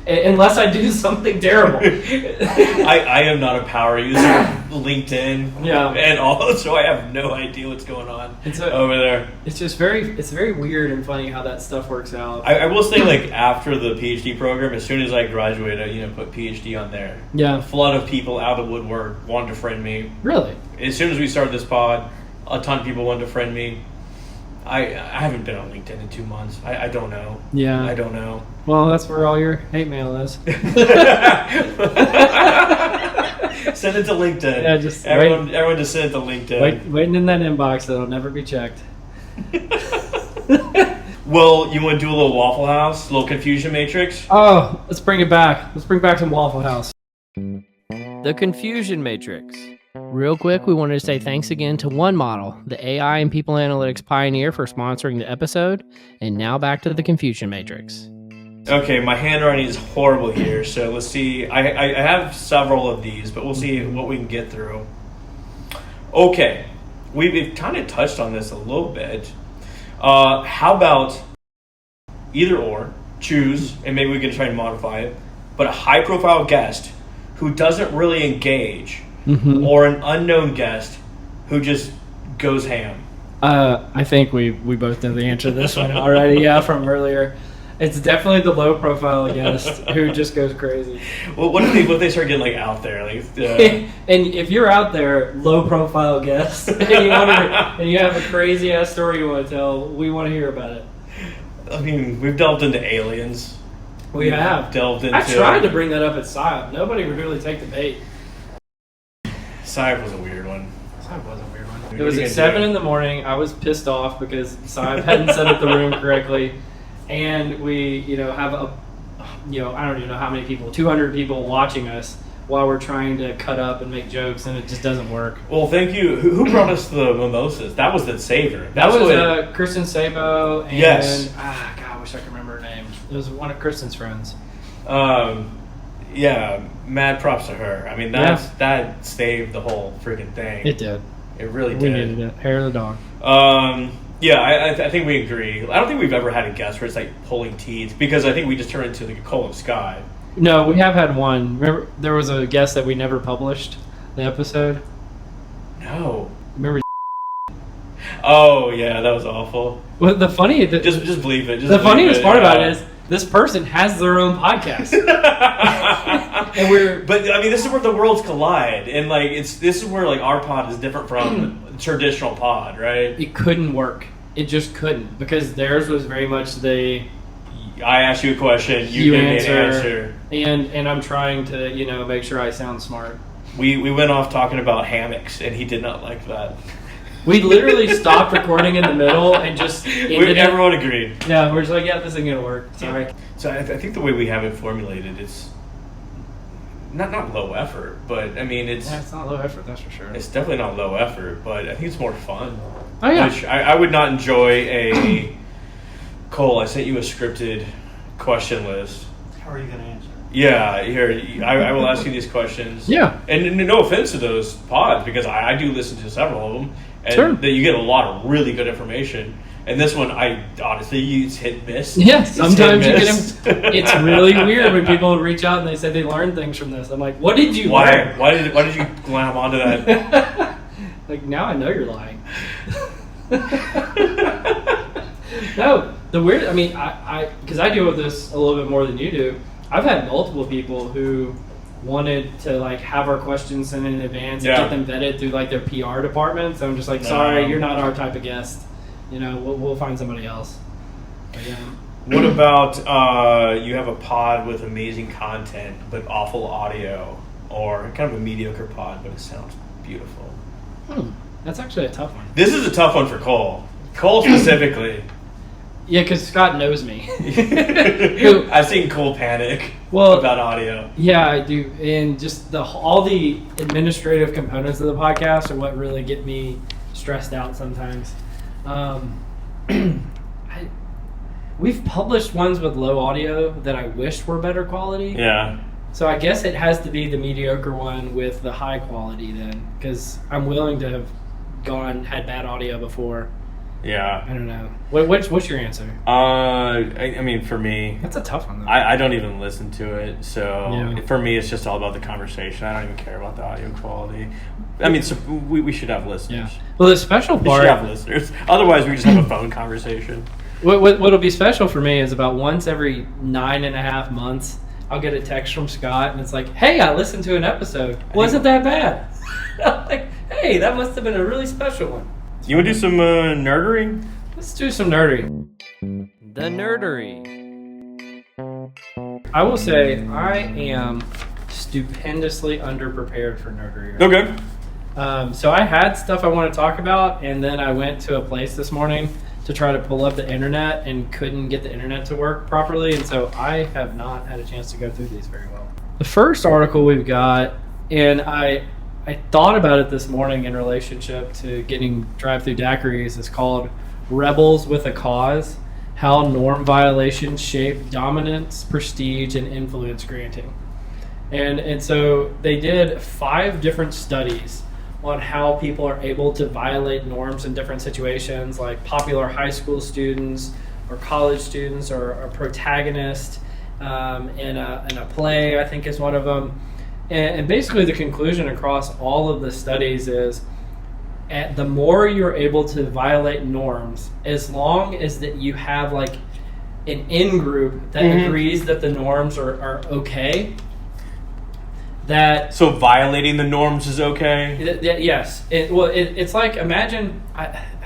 Unless I do something terrible.
I am not a power user of LinkedIn and all, so I have no idea what's going on over there.
It's just very weird and funny how that stuff works out.
I will say, like, after the PhD program, as soon as I graduated, I put PhD on there.
Yeah.
A flood of people out of the woodwork wanted to friend me.
Really?
As soon as we started this pod, a ton of people wanted to friend me. I haven't been on LinkedIn in 2 months. I don't know.
Yeah.
I don't know.
Well, that's where all your hate mail is.
Send it to LinkedIn.
Yeah, just
everyone just send it to LinkedIn.
Waiting in that inbox that'll never be checked.
Well, you want to do a little Waffle House, a little confusion matrix?
Oh, let's bring it back. Let's bring back some Waffle House.
The confusion matrix. Real quick, we wanted to say thanks again to One Model, the AI and people analytics pioneer, for sponsoring the episode. And now back to the confusion matrix.
Okay, my handwriting is horrible here, so let's see. I have several of these, but we'll see what we can get through. Okay, we've kind of touched on this a little bit. How about either or, choose, and maybe we can try and modify it, but a high-profile guest who doesn't really engage, or an unknown guest who just goes ham?
I think we both know the answer to this one already, from earlier. It's definitely the low-profile guest who just goes crazy.
Well, what if they start getting like out there? Like,
and if you're out there, low-profile guest, and you have a crazy-ass story you want to tell, we want to hear about it.
I mean, we've delved into aliens.
We have.
Delved into...
I tried to bring that up at SIOP. Nobody would really take the bait.
SIOP was a weird one.
SIOP was a weird one. It was at 7 in the morning. I was pissed off because SIOP hadn't set up the room correctly. And we, have I don't even know how many people, 200 people watching us while we're trying to cut up and make jokes, and it just doesn't work.
Well, thank you. Who brought us the mimosas? That was the savior.
That was Kristen Sabo and...
Yes.
God, I wish I could remember her name. It was one of Kristen's friends.
Yeah, mad props to her. I mean, that saved the whole freaking thing.
It did.
It really did.
We needed it. Hair of the dog.
Yeah, I think we agree. I don't think we've ever had a guest where it's like pulling teeth, because I think we just turn into like a Cole and Scott.
No, we have had one. Remember, there was a guest that we never published the episode?
No.
Remember?
Oh, yeah, that was awful.
Well, the funny...
Just believe it.
The funniest part about it is this person has their own podcast.
But I mean, this is where the worlds collide, and like this is where like our pod is different from traditional pod, right?
It couldn't work. It just couldn't, because theirs was very much the...
I ask you a question, you give me an answer.
And I'm trying to, make sure I sound smart.
We went off talking about hammocks, and he did not like that.
We literally stopped recording in the middle and just...
Everyone agreed.
Yeah, we're just like, this isn't going to work. Sorry.
So I think the way we have it formulated, it's not low effort, but I mean, it's
not low effort, that's for sure.
It's definitely not low effort, but I think it's more fun.
Oh, yeah.
Which I would not enjoy a... Cole, I sent you a scripted question list.
How are you going to answer?
Yeah, here, I will ask you these questions.
Yeah.
And no offense to those pods, because I do listen to several of them, and
Sure.
that you get a lot of really good information. And this one, I honestly, it's hit and miss.
Yeah,
It's
sometimes you
hit
get
and
them.
miss.
It's really weird when people reach out and they say they learned things from this. I'm like, what did you learn?
Why did you glam onto that?
Like, now I know you're lying. No, the weird, I mean, because I deal with this a little bit more than you do. I've had multiple people who wanted to like have our questions sent in advance and get them vetted through like their PR department. So I'm just like, sorry, you're not our type of guest. You know, we'll find somebody else. But, yeah.
What about you have a pod with amazing content but awful audio, or kind of a mediocre pod but it sounds beautiful?
That's actually a tough one.
This is a tough one for Cole. Cole specifically.
Yeah, because Scott knows me.
I've seen Cole panic about audio.
Yeah, I do. And just all the administrative components of the podcast are what really get me stressed out sometimes. We've published ones with low audio that I wished were better quality.
Yeah.
So I guess it has to be the mediocre one with the high quality then, because I'm willing to have had bad audio before.
Yeah.
I don't know. What's your answer?
I mean, for me,
That's a tough one, though.
I don't even listen to it. So
Yeah.
for me, it's just all about the conversation. I don't even care about the audio quality. I mean, so we should have listeners.
Yeah. Well, the special
We
part.
should have listeners. Otherwise, we just have a phone conversation.
What'll be special for me is about once every 9.5 months, I'll get a text from Scott, and it's like, "Hey, I listened to an episode. Wasn't that bad?" I'm like, "Hey, that must have been a really special one."
You want to do some nerdery?
Let's do some nerdy.
The nerdery.
I will say I am stupendously underprepared for nerdery.
Okay.
So I had stuff I want to talk about, and then I went to a place this morning to try to pull up the internet and couldn't get the internet to work properly, and so I have not had a chance to go through these very well. The first article we've got, and I thought about it this morning in relationship to getting drive-through daiquiris, is called Rebels with a Cause: How Norm Violations Shape Dominance, Prestige, and Influence Granting. And so they did 5 different studies on how people are able to violate norms in different situations, like popular high school students or college students, or a protagonist in a play, I think is one of them. And basically the conclusion across all of the studies is the more you're able to violate norms, as long as that you have like an in-group that agrees that the norms are okay, that
So violating the norms is okay?
yes. It's like, imagine,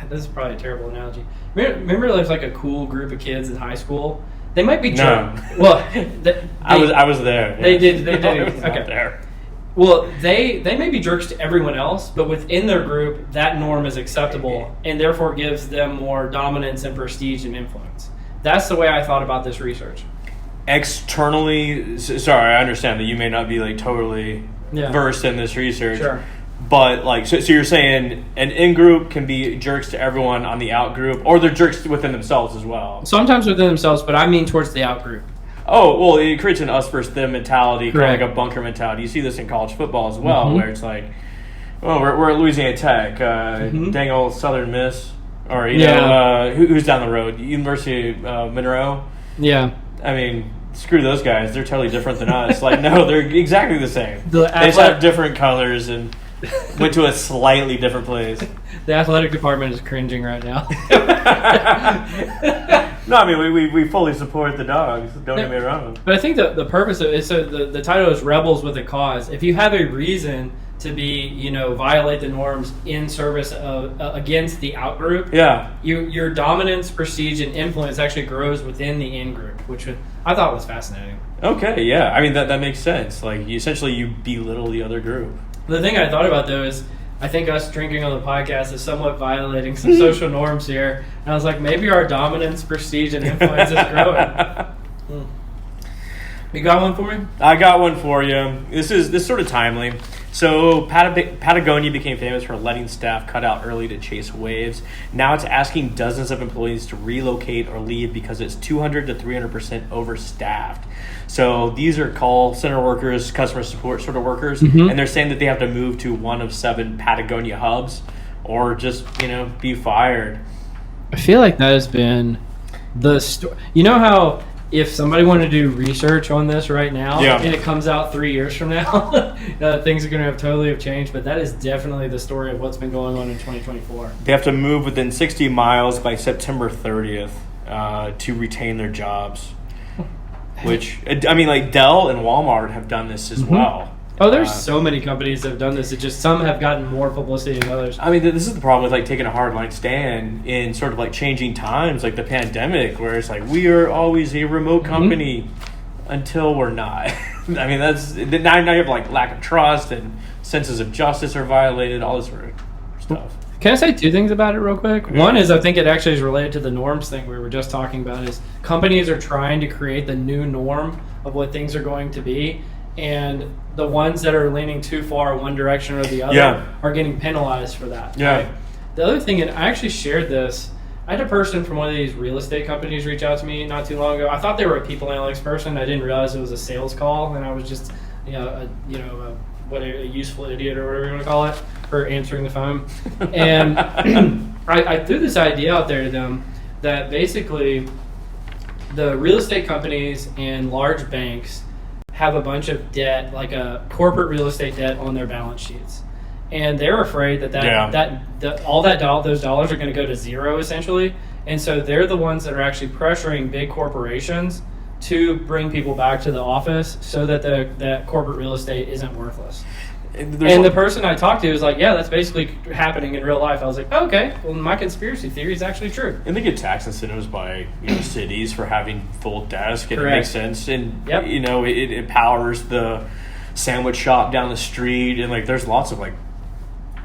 this is probably a terrible analogy. Remember there's like a cool group of kids in high school? They might be
No.
Well,
I was there.
They
yes.
did.
I was
Okay.
not there.
Well, they may be jerks to everyone else, but within their group, that norm is acceptable and therefore gives them more dominance and prestige and influence. That's the way I thought about this research.
Externally, sorry, I understand that you may not be like totally versed in this research.
Sure.
But like, so you're saying an in-group can be jerks to everyone on the out-group, or they're jerks within themselves as well.
Sometimes within themselves, but I mean towards the out-group.
Oh, well, it creates an us versus them mentality, kind of
Correct.
like a bunker mentality. You see this in college football as well, where it's like, oh, we're at Louisiana Tech, dang old Southern Miss, or, you know, who's down the road? University of Monroe?
Yeah.
I mean, screw those guys. They're totally different than us. Like, no, they're exactly the same.
The
They just have different colors and went to a slightly different place.
The athletic department is cringing right now.
No, I mean, we fully support the dogs. Don't get me wrong.
But I think the purpose of it, so the title is Rebels with a Cause. If you have a reason to be, violate the norms in service of against the out-group, your dominance, prestige, and influence actually grows within the in-group, which I thought was fascinating.
Okay, yeah. I mean, that makes sense. Like, you belittle the other group.
The thing I thought about, though, is I think us drinking on the podcast is somewhat violating some social norms here. And I was like, maybe our dominance, prestige, and influence is growing. You got one for me?
I got one for you. This is sort of timely. So Patagonia became famous for letting staff cut out early to chase waves. Now it's asking dozens of employees to relocate or leave because it's 200 to 300% overstaffed. So these are call center workers, customer support sort of workers, and they're saying that they have to move to one of 7 Patagonia hubs or just, be fired.
I feel like that has been the story. You know how if somebody wanted to do research on this right now and it comes out 3 years from now, things are going to have totally changed. But that is definitely the story of what's been going on in 2024.
They have to move within 60 miles by September 30th to retain their jobs. Which, I mean, like Dell and Walmart have done this as well.
Oh, there's so many companies that have done this. It just some have gotten more publicity than others.
I mean, this is the problem with like taking a hardline stand in sort of like changing times, like the pandemic, where it's like we are always a remote company until we're not. I mean, that's now you have like lack of trust and senses of justice are violated, all this sort of stuff.
Can I say 2 things about it real quick? Yeah. One is I think it actually is related to the norms thing we were just talking about. Is companies are trying to create the new norm of what things are going to be. And the ones that are leaning too far one direction or the other are getting penalized for that.
Yeah.
Right? The other thing, and I actually shared this, I had a person from one of these real estate companies reach out to me not too long ago. I thought they were a people analytics person. I didn't realize it was a sales call, and I was just, a useful idiot or whatever you want to call it for answering the phone. And I threw this idea out there to them that basically the real estate companies and large banks have a bunch of debt, like a corporate real estate debt on their balance sheets. And they're afraid that those dollars are going to go to zero essentially. And so they're the ones that are actually pressuring big corporations to bring people back to the office so that that corporate real estate isn't worthless. And the person I talked to was like, yeah, that's basically happening in real life. I was like, oh, okay, well, my conspiracy theory is actually true.
And they get tax incentives by cities for having full desk, and
Correct.
It makes sense. And, it empowers the sandwich shop down the street. And, like, there's lots of, like,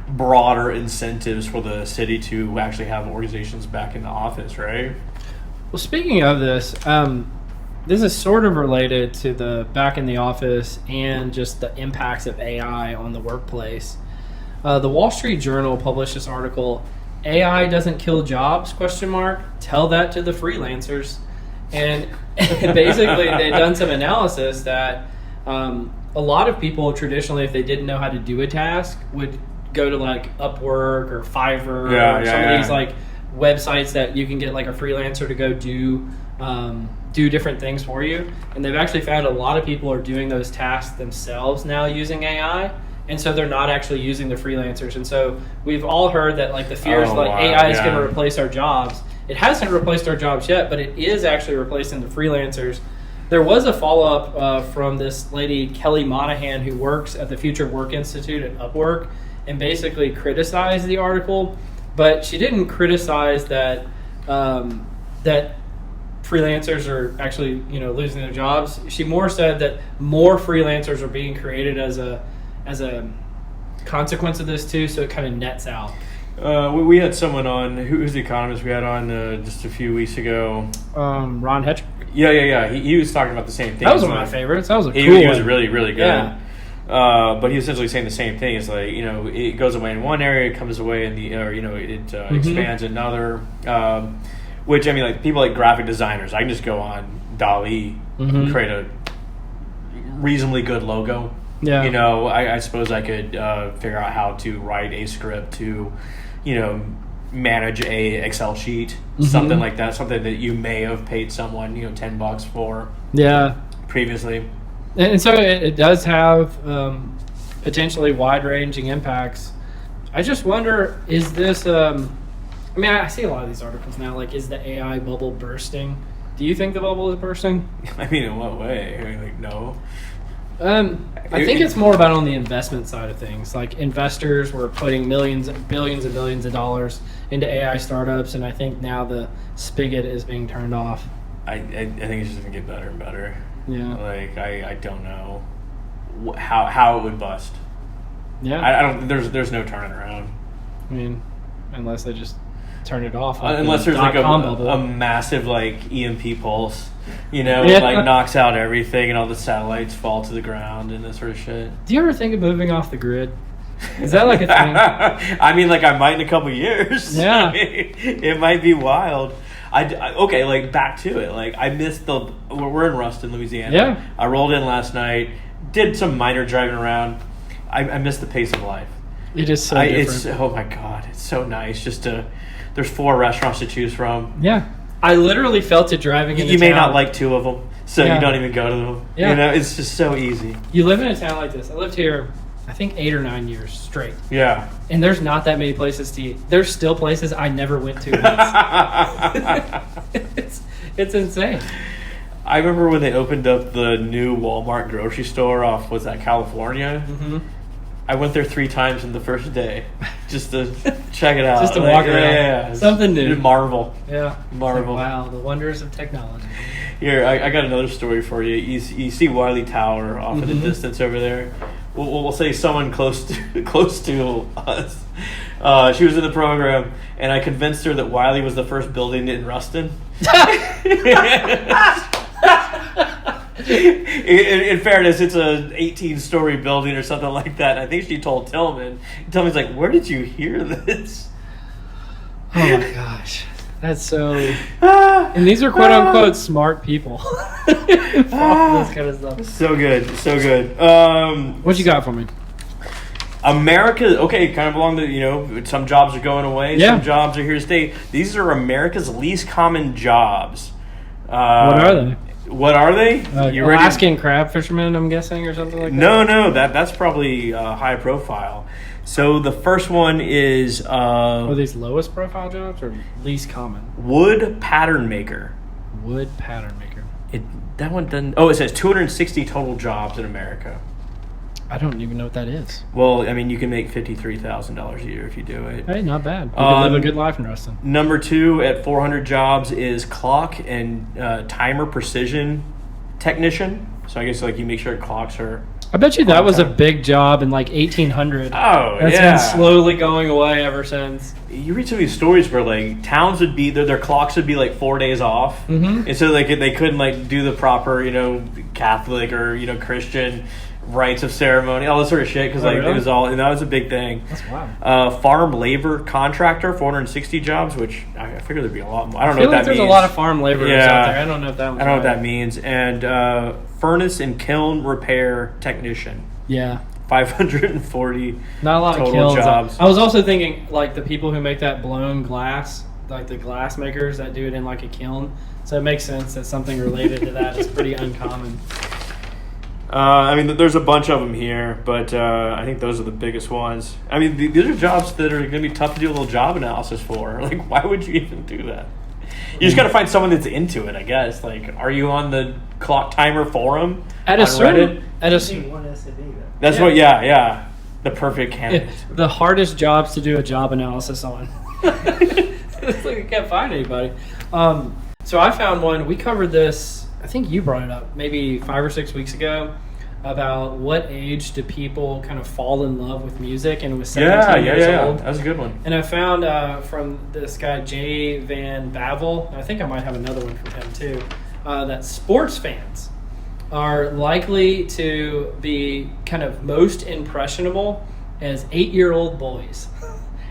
broader incentives for the city to actually have organizations back in the office, right?
Well, speaking of this, this is sort of related to the back in the office and just the impacts of AI on the workplace. The Wall Street Journal published this article, AI doesn't kill jobs, ? Tell that to the freelancers. And basically they've done some analysis that a lot of people traditionally, if they didn't know how to do a task, would go to like Upwork or Fiverr or some of these like websites that you can get like a freelancer to go do different things for you. And they've actually found a lot of people are doing those tasks themselves now using AI. And so they're not actually using the freelancers. And so we've all heard that like the fears AI is going to replace our jobs. It hasn't replaced our jobs yet, but it is actually replacing the freelancers. There was a follow-up from this lady, Kelly Monahan, who works at the Future Work Institute at Upwork, and basically criticized the article. But she didn't criticize that that freelancers are actually losing their jobs. She more said that more freelancers are being created as a consequence of this too, so it kind of nets out.
We had someone on, who's the economist we had on just a few weeks ago?
Ron Hetrick?
Yeah. He was talking about the same thing.
That was one of my favorites. That was
He was really, really good. Yeah. But he was essentially saying the same thing. It's like, it goes away in one area, it comes away in the, it expands in another. Which, I mean, like people like graphic designers, I can just go on DALL-E and create a reasonably good logo.
Yeah.
I suppose I could figure out how to write a script to, manage a Excel sheet, something like that, something that you may have paid someone, $10 for.
Yeah.
Previously.
And so it does have potentially wide-ranging impacts. I just wonder, is this... I see a lot of these articles now, like, is the AI bubble bursting? Do you think the bubble is bursting?
I mean, in what way? I mean, like, no.
I think it's more about on the investment side of things. Like, investors were putting billions and billions of dollars into AI startups, and I think now the spigot is being turned off.
I think it's just going to get better and better.
Yeah.
Like, I don't know how it would bust.
Yeah.
I don't. There's no turning around.
I mean, unless they just turn it off.
Unless there's like a massive like EMP pulse, like knocks out everything and all the satellites fall to the ground and that sort of shit.
Do you ever think of moving off the grid? Is that like a thing?
I mean, like I might in a couple years.
Yeah.
It might be wild. Okay, like back to it. Like I missed we're in Ruston, Louisiana.
Yeah.
I rolled in last night, did some minor driving around. I missed the pace of life.
It is so different.
Oh my God, it's so nice. There's 4 restaurants to choose from.
Yeah. I literally felt it driving into
You may
town.
not like 2 of them, so you don't even go to them.
Yeah.
It's just so easy.
You live in a town like this. I lived here, I think 8 or 9 years straight.
Yeah.
And there's not that many places to eat. There's still places I never went to once. It's insane.
I remember when they opened up the new Walmart grocery store off, was that California?
Mm-hmm.
I went there 3 times in the first day just to check it out.
Just to walk around.
Yeah.
Something new.
Marvel.
Yeah.
Marvel.
Like, wow, the wonders of technology.
Here, I got another story for you. You see Wiley Tower off in the
Mm-hmm.
distance over there. We'll say someone close to us. She was in the program, and I convinced her that Wiley was the first building in Ruston. In fairness, it's a 18-story building or something like that. I think she told Tillman. Tillman's like, "Where did you hear this?"
Oh my gosh. That's so... And these are quote-unquote smart people. This kind of stuff.
So good.
What you got for me?
America, okay, kind of along the, some jobs are going away.
Yeah.
Some jobs are here to stay. These are America's least common jobs.
What are they?
What are they? You ready?
Alaskan crab fishermen, I'm guessing, or something like that?
No, that's probably high profile. So the first one is...
Are these lowest profile jobs or least common?
wood pattern maker.
Wood pattern maker.
That one doesn't... Oh, it says 260 total jobs in America.
I don't even know what that is.
Well, I mean, you can make $53,000 a year if you do it.
Hey, not bad. You can live a good life in Ruston.
Number 2 at 400 jobs is clock and timer precision technician. So I guess like you make sure clocks are...
I bet you that was a big job in like 1800.
Oh,
That's
yeah.
been slowly going away ever since.
You read some of these stories where like towns would be their clocks would be like 4 days off,
Mm-hmm.
and so like they couldn't like do the proper Catholic or Christian rites of ceremony, all this sort of shit because
really?
It was all, and that was a big thing.
That's wild.
Farm labor contractor, 460 jobs, which I figure there'd be a lot more. I don't
I
know
feel
what
like
that means.
there's a lot of farm laborers
Yeah.
out there. I don't know if that one's
I don't know what
right.
that means. And furnace and kiln repair technician,
Yeah.
540
Not a lot
total
of kilns.
jobs.
I was also thinking like the people who make that blown glass, like the glass makers that do it in like a kiln. So it makes sense that something related to that is pretty uncommon.
I mean, there's a bunch of them here, but I think those are the biggest ones. I mean, these are jobs that are going to be tough to do a little job analysis for. Like, why would you even do that? You just got to find someone that's into it, I guess. Like, are you on the clock timer forum
At
on
a certain,
Reddit?
at a,
You want SAD though.
That's what, yeah. The perfect candidate.
the hardest jobs to do a job analysis on. It's like I can't find anybody. So I found one. We covered this. I think you brought it up maybe 5 or 6 weeks ago about what age do people kind of fall in love with music, and it was 17 years old.
That was a good one.
And I found from this guy Jay Van Bavel, I think I might have another one from him too, that sports fans are likely to be kind of most impressionable as 8-year-old boys.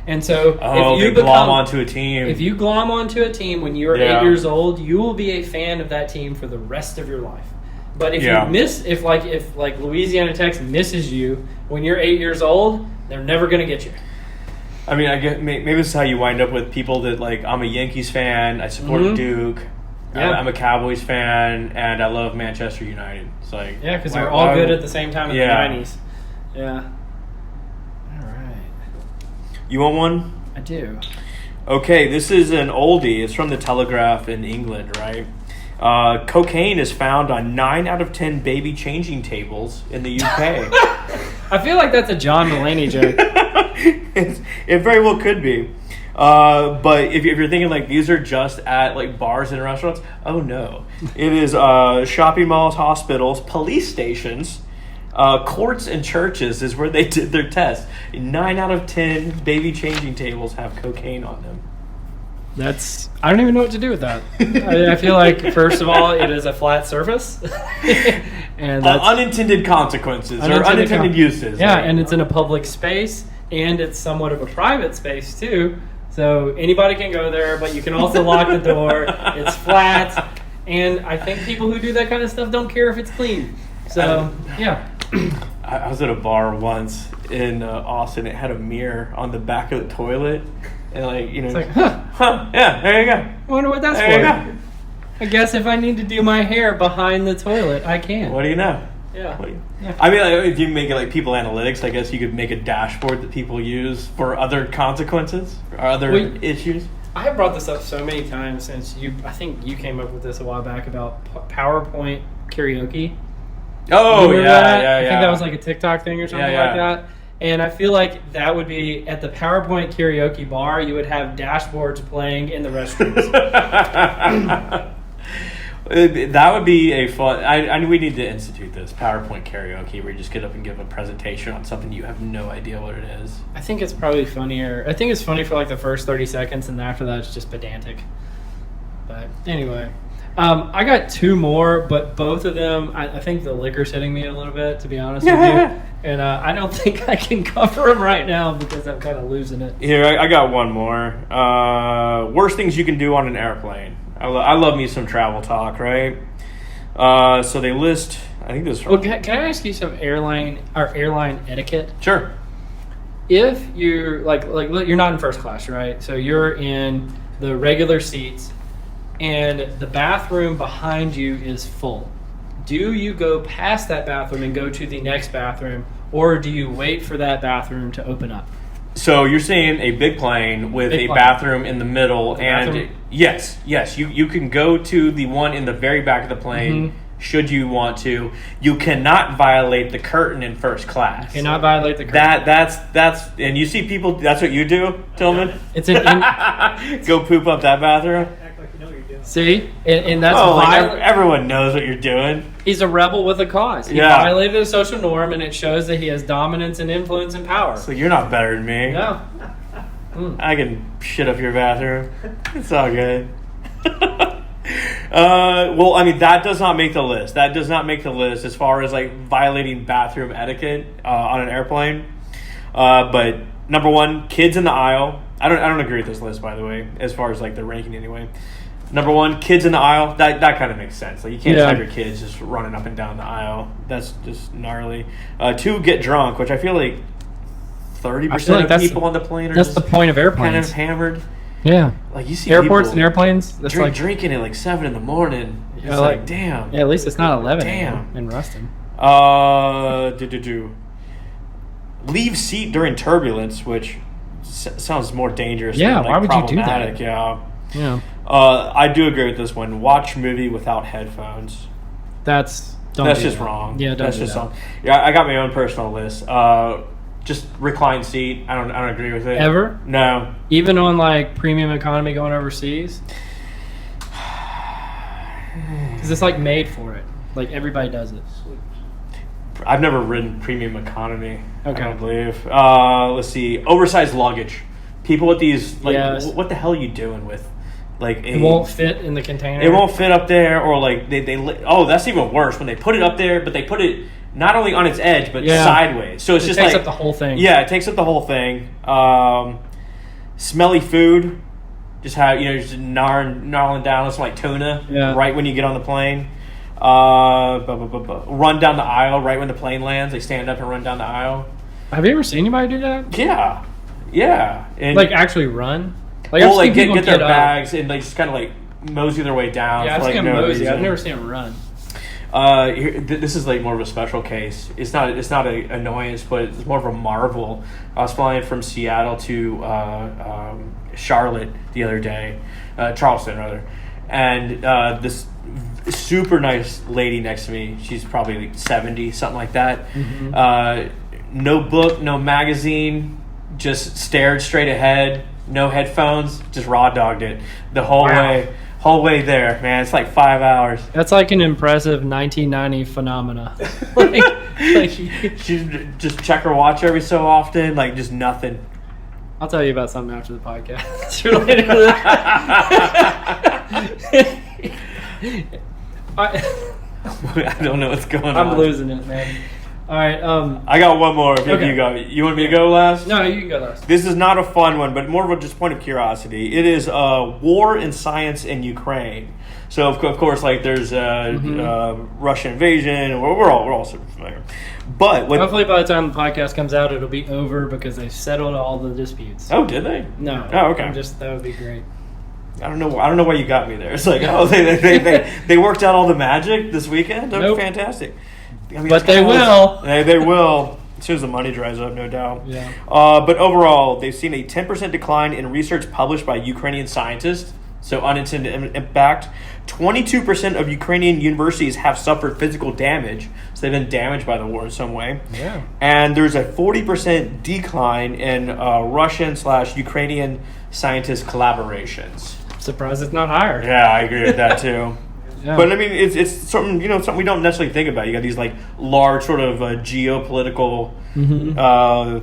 And so if you
glom onto a team.
If you glom onto a team when you are 8 years old, you will be a fan of that team for the rest of your life. But if you miss, if Louisiana Tech misses you when you're 8 years old, they're never going to get you.
I mean, I get maybe this is how you wind up with people that like. I'm a Yankees fan. I support Duke.
Yeah.
I'm a Cowboys fan, and I love Manchester United. It's like
Because they're all good at the same time in the 90s. Yeah. All right.
You want one?
I do.
Okay, this is an oldie. It's from the Telegraph in England, right? Cocaine is found on 9 out of 10 baby changing tables in the UK.
I feel like that's a John Mulaney joke.
It very well could be. But if you're thinking like these are just at like bars and restaurants, oh no. It is shopping malls, hospitals, police stations, courts and churches is where they did their test. 9 out of 10 baby changing tables have cocaine on them.
I don't even know what to do with that. I feel like, first of all, it is a flat surface. And that's
unintended consequences or unintended uses.
Yeah, and it's in a public space, and it's somewhat of a private space, too. So anybody can go there, but you can also lock the door. It's flat. And I think people who do that kind of stuff don't care if it's clean. So, yeah.
I was at a bar once in Austin. It had a mirror on the back of the toilet. And
it's like, huh,
yeah, there you go.
I wonder what that's
there
for.
You go.
I guess if I need to do my hair behind the toilet, I can.
What do you know?
Yeah.
I mean, like, if you make it like people analytics, I guess you could make a dashboard that people use for other consequences or other issues.
I have brought this up so many times since I think you came up with this a while back about PowerPoint karaoke.
Oh, yeah.
I think that was like a TikTok thing or something like that. And I feel like that would be at the PowerPoint karaoke bar, you would have dashboards playing in the restrooms.
That would be a fun. I we need to institute this PowerPoint karaoke where you just get up and give a presentation on something you have no idea what it is.
I think it's probably funnier. I think it's funny for like the first 30 seconds, and after that, it's just pedantic. But anyway, I got two more, but both of them, I think the liquor's hitting me a little bit, to be honest with you. And I don't think I can cover them right now because I'm kind of losing it.
Here, I got one more. Worst things you can do on an airplane. I love me some travel talk, right? So they list, I think this is...
Well, can I ask you some airline etiquette?
Sure.
If you're, like you're not in first class, right? So you're in the regular seats, and the bathroom behind you is full. Do you go past that bathroom and go to the next bathroom, or do you wait for that bathroom to open up?
So you're saying a big plane with a bathroom in the middle, and
bathroom?
yes, you can go to the one in the very back of the plane should you want to. You cannot violate the curtain in first class.
You cannot violate the curtain.
That's and you see people. That's what you do, Tillman.
It's an
go poop up that bathroom.
Act like you know what you're doing.
See, and that's
everyone knows what you're doing.
He's a rebel with a cause. He violated a social norm, and it shows that he has dominance and influence and power.
So you're not better than me.
No.
I can shit up your bathroom. It's all good. Well, I mean, that does not make the list. That does not make the list as far as like violating bathroom etiquette on an airplane. But number one, kids in the aisle. I don't agree with this list, by the way, as far as like the ranking anyway. Number one, kids in the aisle. That kind of makes sense. Like you can't have your kids just running up and down the aisle. That's just gnarly. Two, get drunk, which I feel like 30% of people on the plane are
that's the point of airplanes.
kind of hammered.
Yeah.
Like you see
airports and airplanes. That's
drinking at like 7 a.m. It's like damn.
Yeah, at least it's not 11 a.m. in Ruston.
Leave seat during turbulence, which sounds more dangerous.
Yeah,
than, like,
why would you do that?
Yeah. I do agree with this one. Watch movie without headphones.
That's
just wrong.
Yeah,
that's just wrong. Yeah, I got my own personal list. Just recline seat. I don't agree with it.
Ever?
No.
Even on like premium economy going overseas? Because it's like made for it. Like everybody does it.
I've never ridden premium economy.
Okay.
I don't believe. Let's see. Oversized luggage. People with these, like, what the hell are you doing with, like,
it won't fit in the container.
It won't fit up there, or like that's even worse when they put it up there, but they put it not only on its edge but sideways. So it just
takes
like
up the whole thing.
Yeah, it takes up the whole thing. Smelly food. Just have just gnarling down with some like tuna right when you get on the plane. Run down the aisle right when the plane lands. They stand up and run down the aisle.
Have you ever seen anybody do that?
Yeah. And
like actually run?
Like get their bags and like just kind of like mosey their way down.
Yeah, I've seen them mosey. I've never seen them run.
This is like more of a special case. It's not an annoyance, but it's more of a marvel. I was flying from Seattle to Charlotte the other day, Charleston rather, and this super nice lady next to me. She's probably like 70, something like that. Mm-hmm. No book, no magazine, just stared straight ahead. No headphones, just raw dogged it the whole way. Whole way there, man. It's like 5 hours.
That's like an impressive 1990 phenomena.
She just check her watch every so often, like just nothing.
I'll tell you about something after the podcast related to that.
I don't know what's going on.
I'm losing it, man. All right.
I got one more. If
Okay.
you go. You want me to go last?
No, you can go last.
This is not a fun one, but more of a just point of curiosity. It is war and science in Ukraine. So of course, like there's Russian invasion, and we're all super familiar. But
Hopefully, by the time the podcast comes out, it'll be over because they've settled all the disputes.
oh, did they?
No.
Oh, okay.
That would be great.
I don't know why you got me there. It's like they worked out all the magic this weekend. That was
Nope.
fantastic. I mean,
But
it's
they
kinda
will.
They will. As soon as the money dries up, no doubt.
Yeah.
But overall, they've seen a 10% decline in research published by Ukrainian scientists. So unintended impact. 22% of Ukrainian universities have suffered physical damage. So they've been damaged by the war in some way.
Yeah.
And there's a 40% decline in Russian/Ukrainian scientist collaborations.
Surprised it's not higher.
Yeah, I agree with that too.
Yeah.
But I mean, it's something something we don't necessarily think about. You got these like large sort of geopolitical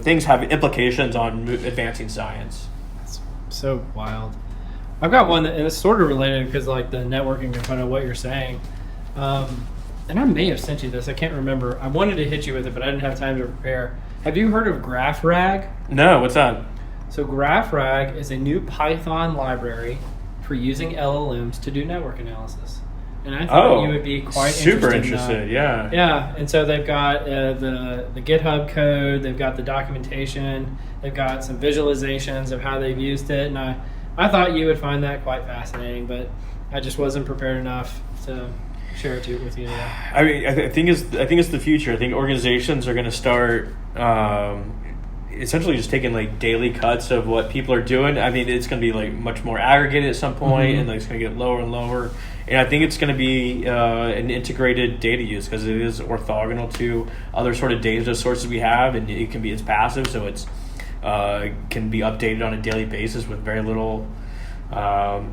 things have implications on advancing science.
It's so wild. I've got one and it's sort of related because like the networking component of what you're saying. And I may have sent you this. I can't remember. I wanted to hit you with it, but I didn't have time to prepare. Have you heard of GraphRag?
No, what's that?
So GraphRag is a new Python library for using LLMs to do network analysis. And I thought you would be quite
super
interested.
interested. Yeah.
Yeah, and so they've got the GitHub code, they've got the documentation, they've got some visualizations of how they've used it, and I thought you would find that quite fascinating, but I just wasn't prepared enough to share it with you today.
I mean, I think it's the future. I think organizations are going to start essentially just taking like daily cuts of what people are doing. I mean, it's going to be like much more aggregated at some point, and like it's going to get lower and lower. And I think it's going to be an integrated data use because it is orthogonal to other sort of data sources we have, and it's passive, so it's can be updated on a daily basis with very little, hand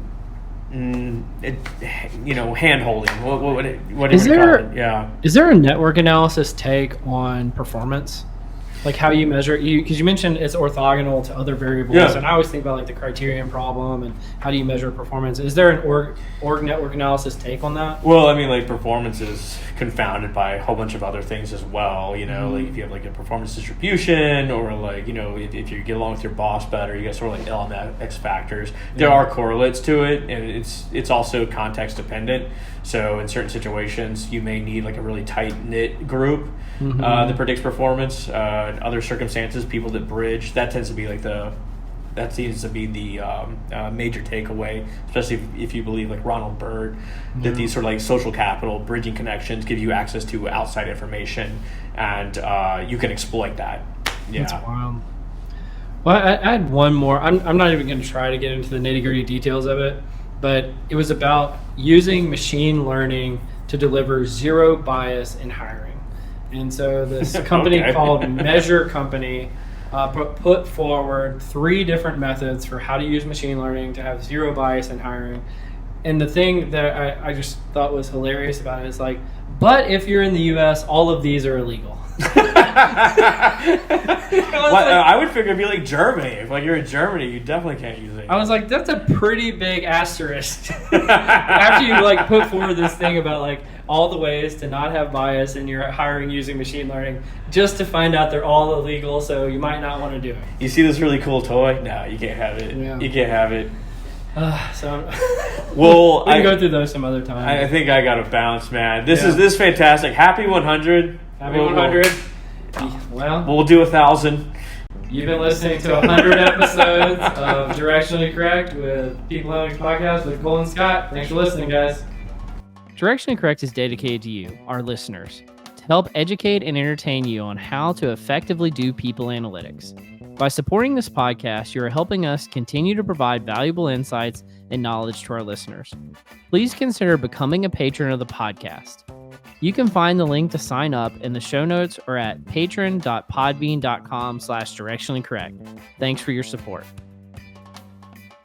holding. What
Is
do you
there-
call it? Yeah.
Is there a network analysis take on performance? Like how you measure it? Because you mentioned it's orthogonal to other variables,
Yeah.
and I always think about like the criterion problem and how do you measure performance. Is there an org network analysis take on that?
Well, I mean, like performance is confounded by a whole bunch of other things as well. Like if you have like a performance distribution, or like if you get along with your boss better, you got sort of like LMX factors. There are correlates to it, and it's also context dependent. So in certain situations, you may need like a really tight knit group that predicts performance. In other circumstances, people that bridge, that seems to be the major takeaway, especially if you believe like Ronald Byrd, that these sort of like social capital bridging connections give you access to outside information, and you can exploit that. Yeah.
That's wild. Well, I had one more. I'm not even going to try to get into the nitty-gritty details of it, but it was about using machine learning to deliver zero bias in hiring. And so this company called Measure Company put forward 3 different methods for how to use machine learning to have zero bias in hiring. And the thing that I just thought was hilarious about it is like, but if you're in the U.S., all of these are illegal.
I would figure it'd be like Germany. If like you're in Germany, you definitely can't use it.
I was like, that's a pretty big asterisk. After you like put forward this thing about like all the ways to not have bias in your hiring using machine learning, just to find out they're all illegal, so you might not want to do it.
You see this really cool toy? No, you can't have it.
Yeah.
You can't have it.
Well, we can go through those some other time.
I think I got to bounce, man. This is fantastic. Happy 100.
Happy 100. Well,
we'll do 1,000.
You've been listening to 100 episodes of Directionally Correct with People Analytics Podcast with Cole and Scott. Thanks for listening, guys.
Directionally Correct is dedicated to you, our listeners, to help educate and entertain you on how to effectively do people analytics. By supporting this podcast, you are helping us continue to provide valuable insights and knowledge to our listeners. Please consider becoming a patron of the podcast. You can find the link to sign up in the show notes or at patron.podbean.com/directionallycorrect. Thanks for your support.